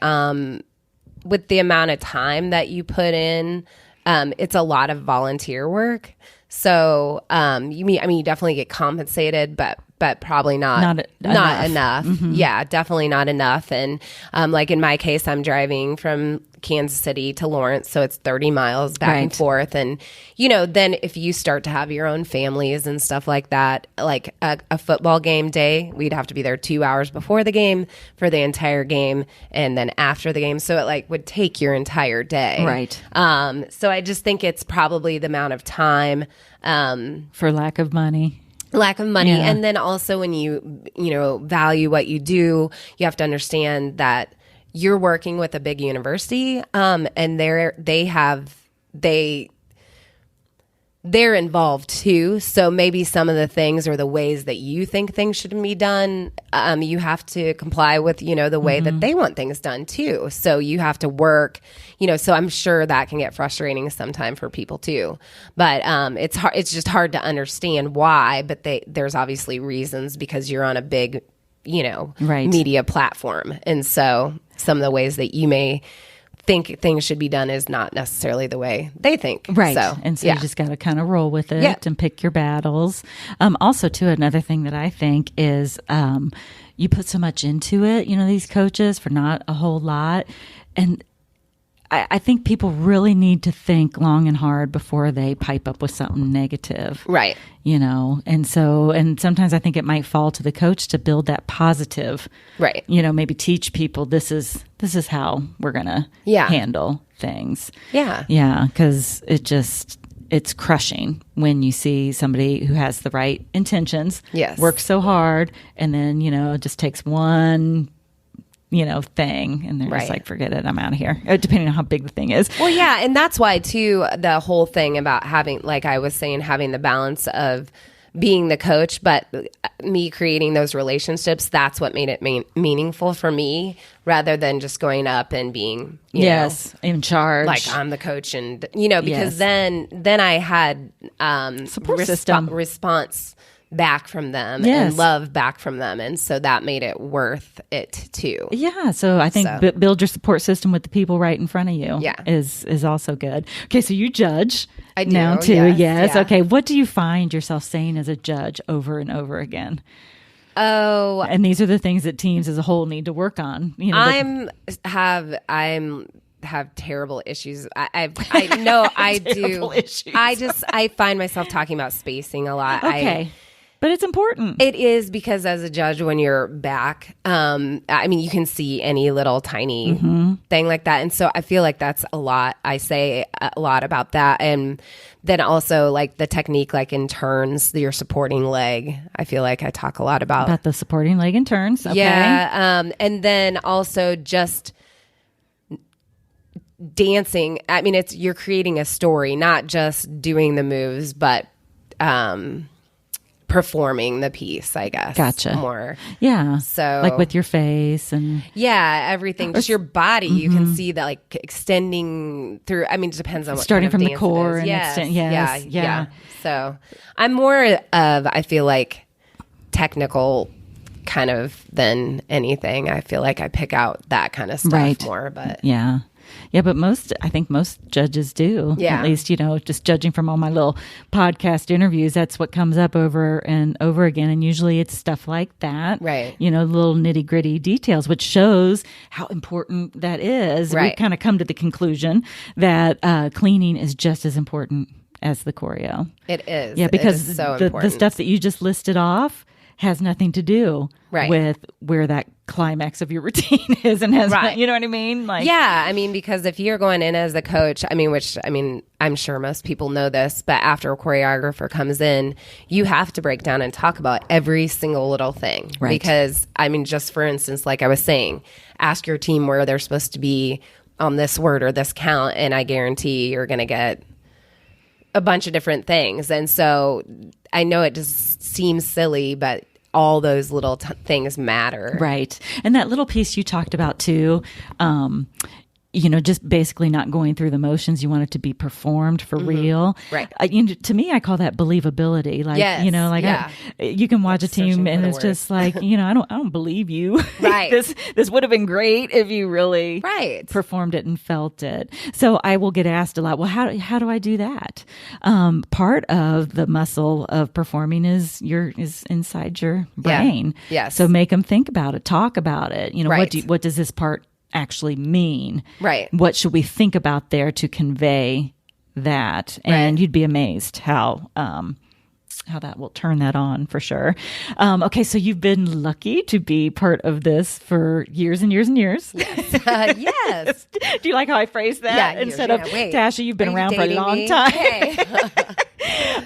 with the amount of time that you put in, it's a lot of volunteer work. So, you definitely get compensated, but probably not enough. Yeah, definitely not enough. And like in my case, I'm driving from Kansas City to Lawrence, so it's 30 miles back and forth. And then if you start to have your own families and stuff like that, like a football game day, we'd have to be there 2 hours before the game for the entire game, and then after the game. So it would take your entire day. Right. So I just think it's probably the amount of time. For lack of money. And then also when you value what you do, you have to understand that you're working with a big university, and they're involved too. So maybe some of the things or the ways that you think things should be done, you have to comply with, the way that they want things done too. So you have to work, so I'm sure that can get frustrating sometime for people too. But it's hard. It's just hard to understand why, but there's obviously reasons, because you're on a big, media platform. And so some of the ways that you may think things should be done is not necessarily the way they think. Right. So you just got to kind of roll with it and pick your battles. Also, too, another thing that I think is you put so much into it, these coaches, for not a whole lot. And I think people really need to think long and hard before they pipe up with something negative. Right. And sometimes I think it might fall to the coach to build that positive. Right. Maybe teach people this is how we're going to handle things. Yeah. Yeah. Because it's crushing when you see somebody who has the right intentions, works so hard, and then, it just takes one thing, and they're just like, forget it, I'm out of here, depending on how big the thing is. Well, and that's why too, the whole thing about having, like I was saying, having the balance of being the coach, but me creating those relationships, that's what made it meaningful for me, rather than just going up and being, you know, in charge. Like I'm the coach, and because then I had support system response back from them and love back from them, and so that made it worth it too. So I think build your support system with the people right in front of you is also good. Okay, so you judge. I do now too. Yes. Yeah. Okay, what do you find yourself saying as a judge over and over again? Oh, and these are the things that teams as a whole need to work on. You know, have terrible issues. I know I do. Issues. I find myself talking about spacing a lot. Okay. But it's important. It is, because as a judge, when you're back, I mean, you can see any little tiny thing like that. And so I feel like that's a lot. I say a lot about that. And then also like the technique, like in turns, your supporting leg. I feel like I talk a lot about the supporting leg in turns. Okay. Yeah. And then also just dancing. I mean, you're creating a story, not just doing the moves, but performing the piece, I guess. Gotcha. More. Yeah. So like with your face and everything, just your body, you can see that like extending through. I mean, it depends on what starting kind of from the core and extend. Yeah. So I'm more of, I feel like, technical kind of than anything. I feel like I pick out that kind of stuff more, but but I think most judges do. Yeah. At least, just judging from all my little podcast interviews, that's what comes up over and over again. And usually it's stuff like that. Right. Little nitty gritty details, which shows how important that is. Right. We've kind of come to the conclusion that cleaning is just as important as the choreo. It is. Yeah, because it is so the stuff that you just listed off has nothing to do with where that climax of your routine is, and has, you know what I mean? Like, I mean, because if you're going in as the coach, I'm sure most people know this, but after a choreographer comes in, you have to break down and talk about every single little thing. Right. Because, I mean, just for instance, like I was saying, ask your team where they're supposed to be on this word or this count, and I guarantee you're going to get a bunch of different things. And so I know it just seems silly, but all those little things matter. Right. And that little piece you talked about too, just basically not going through the motions. You want it to be performed for real. Right. To me, I call that believability. Like, you can watch a team and it's just like, I don't believe you. Right. This would have been great if you really performed it and felt it. So I will get asked a lot, well, how do I do that? Part of the muscle of performing is inside your brain. Yeah. Yes. So make them think about it, talk about it. Right. What does this part actually mean? Right. What should we think about there to convey that? And you'd be amazed how that will turn that on for sure. Okay, so you've been lucky to be part of this for years and years and years. Yes. Yes. Do you like how I phrased that? Yeah, Instead of Tasha, you've been around for a long time. Hey.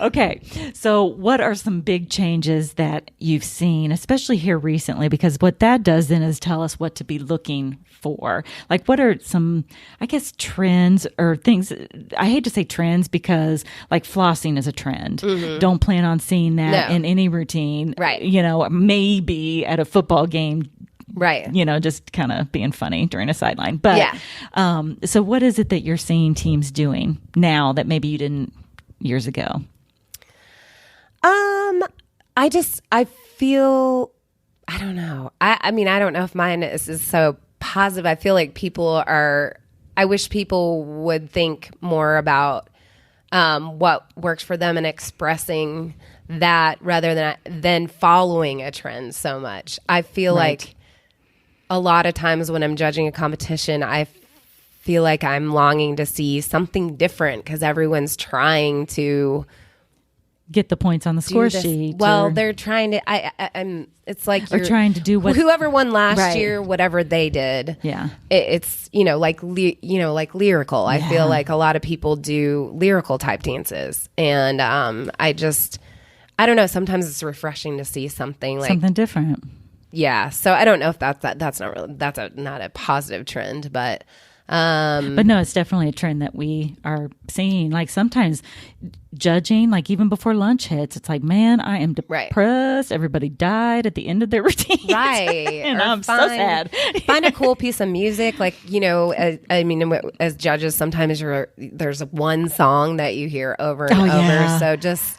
Okay, so what are some big changes that you've seen, especially here recently? Because what that does then is tell us what to be looking for. Like, what are some, I guess, trends or things? I hate to say trends because, like, flossing is a trend. Mm-hmm. Don't plan on seeing that in any routine. Right. Maybe at a football game. Right. Just kind of being funny during a sideline. But so what is it that you're seeing teams doing now that maybe you didn't years ago? I feel, I don't know. I mean, I don't know if mine is so positive. I feel like I wish people would think more about what works for them and expressing that rather than following a trend so much. I feel like a lot of times when I'm judging a competition, I feel like I'm longing to see something different because everyone's trying to get the points on the score sheet. Well, they're trying to. It's like you're trying to do what whoever won last year, whatever they did. Yeah, it's like lyrical. I feel like a lot of people do lyrical type dances, and I don't know. Sometimes it's refreshing to see something different. Yeah, so I don't know if that's not a positive trend, but But no, it's definitely a trend that we are seeing. Like sometimes judging, like even before lunch hits, it's like, man, I am depressed. Everybody died at the end of their routine. Right. And I'm so sad. Find a cool piece of music. Like, as judges, sometimes there's one song that you hear over and over. Yeah. So just...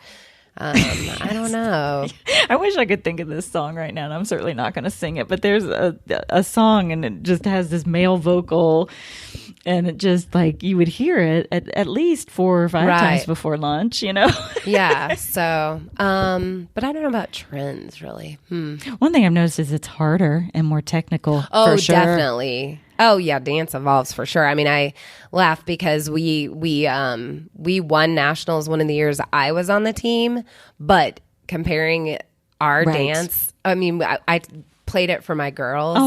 I don't know. I wish I could think of this song right now, and I'm certainly not going to sing it, but there's a song, and it just has this male vocal, and it just, like, you would hear it at least 4 or 5 times before lunch, Yeah, so, but I don't know about trends, really. One thing I've noticed is it's harder and more technical, Oh, for sure. definitely. Oh, yeah, dance evolves for sure. I mean, I laugh because we won nationals one of the years I was on the team, but comparing our dance, I mean, I played it for my girls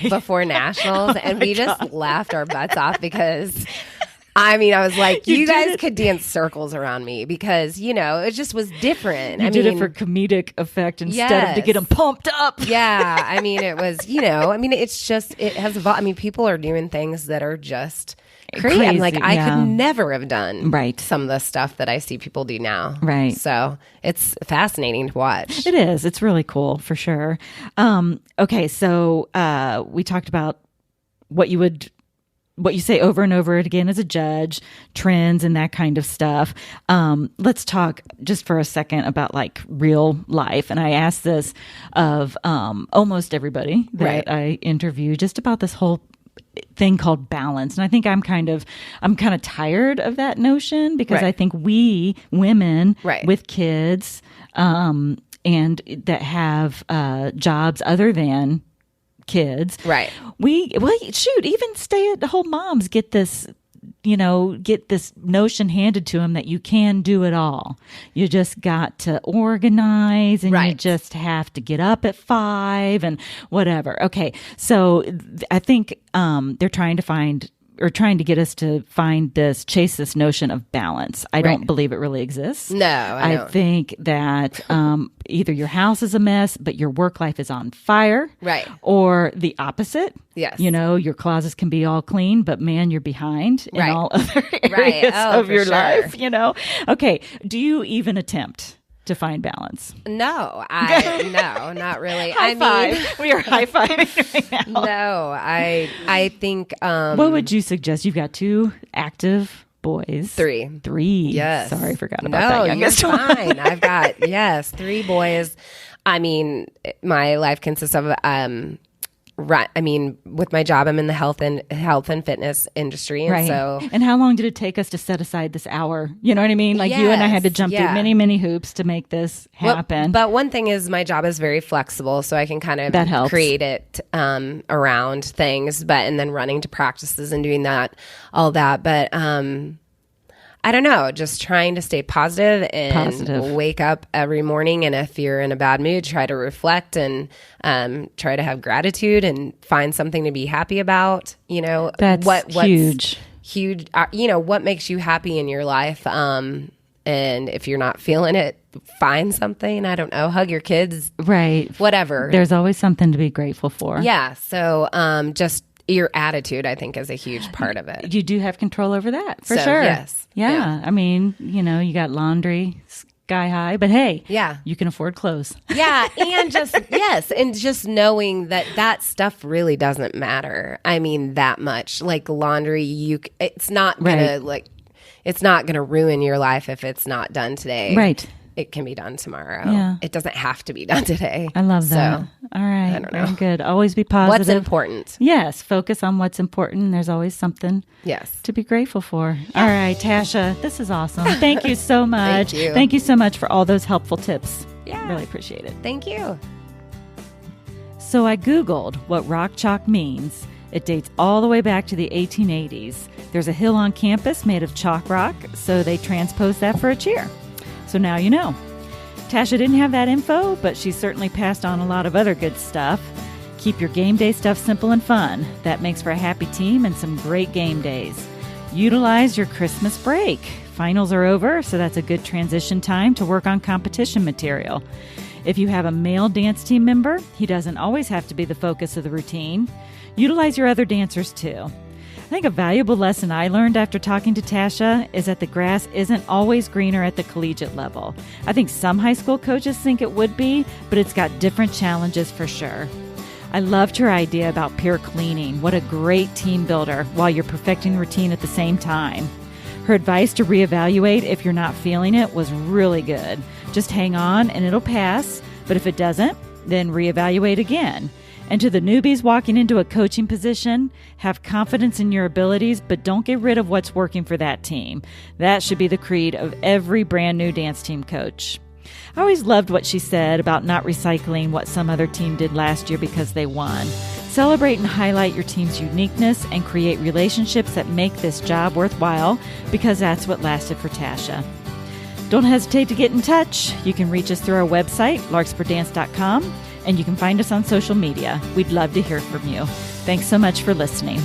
before nationals, and we just laughed our butts off because... I mean, I was like, you guys could dance circles around me because, it just was different. You did it for comedic effect instead of to get them pumped up. Yeah. I mean, it was, it's just, it has evolved. I mean, people are doing things that are just crazy. I'm like, I could never have done some of the stuff that I see people do now. Right. So it's fascinating to watch. It is. It's really cool for sure. Okay. So we talked about what you say over and over again as a judge, trends and that kind of stuff. Let's talk just for a second about like real life. And I asked this of almost everybody that I interview just about this whole thing called balance. And I think I'm kind of tired of that notion because I think we women with kids and that have jobs other than kids. Right. Even stay-at-home moms get this notion handed to them that you can do it all. You just got to organize and you just have to get up at 5 and whatever. Okay. So I think they're trying to get us to chase this notion of balance. I don't believe it really exists. No, I think that either your house is a mess, but your work life is on fire. Right. Or the opposite. Yes. Your closets can be all clean, but man, you're behind in all other areas of your life, Okay. Do you even attempt to find balance? No, not really. Five. We are high-fiving right now. No, I think... what would you suggest? You've got 2 active boys. 3. Yes. Sorry, I forgot about that youngest you're fine. I've got, 3 boys. I mean, my life consists of... with my job, I'm in the health and fitness industry. And so, and how long did it take us to set aside this hour? You know what I mean? Like you and I had to jump through many, many hoops to make this happen. But one thing is my job is very flexible, so I can kind of create it around things, and then running to practices and doing all that. But I don't know, just trying to stay positive and wake up every morning. And if you're in a bad mood, try to reflect and try to have gratitude and find something to be happy about. That's huge. What makes you happy in your life. And if you're not feeling it, find something. I don't know, hug your kids. Right. Whatever. There's always something to be grateful for. Yeah. So just your attitude, I think, is a huge part of it. You do have control over that, for sure. Yes. Yeah. I mean, you got laundry sky high, but hey, you can afford clothes. Yeah. And just knowing that stuff really doesn't matter. I mean, that much. Like laundry, it's not gonna ruin your life if it's not done today. Right. It can be done tomorrow. Yeah. It doesn't have to be done today. I love that. So, all right. I don't know. Very good. Always be positive. What's important? Yes. Focus on what's important. There's always something to be grateful for. All right, Tasha, this is awesome. Thank you so much. Thank you. Thank you so much for all those helpful tips. Yeah. Really appreciate it. Thank you. So I Googled what rock chalk means. It dates all the way back to the 1880s. There's a hill on campus made of chalk rock, so they transposed that for a cheer. So now you know. Tasha didn't have that info, but she certainly passed on a lot of other good stuff. Keep your game day stuff simple and fun. That makes for a happy team and some great game days. Utilize your Christmas break. Finals are over, so that's a good transition time to work on competition material. If you have a male dance team member, he doesn't always have to be the focus of the routine. Utilize your other dancers too. I think a valuable lesson I learned after talking to Tasha is that the grass isn't always greener at the collegiate level. I think some high school coaches think it would be, but it's got different challenges for sure. I loved her idea about peer cleaning. What a great team builder while you're perfecting routine at the same time. Her advice to reevaluate if you're not feeling it was really good. Just hang on and it'll pass, but if it doesn't, then reevaluate again. And to the newbies walking into a coaching position, have confidence in your abilities, but don't get rid of what's working for that team. That should be the creed of every brand new dance team coach. I always loved what she said about not recycling what some other team did last year because they won. Celebrate and highlight your team's uniqueness and create relationships that make this job worthwhile, because that's what lasted for Tasha. Don't hesitate to get in touch. You can reach us through our website, larkspurdance.com, and you can find us on social media. We'd love to hear from you. Thanks so much for listening.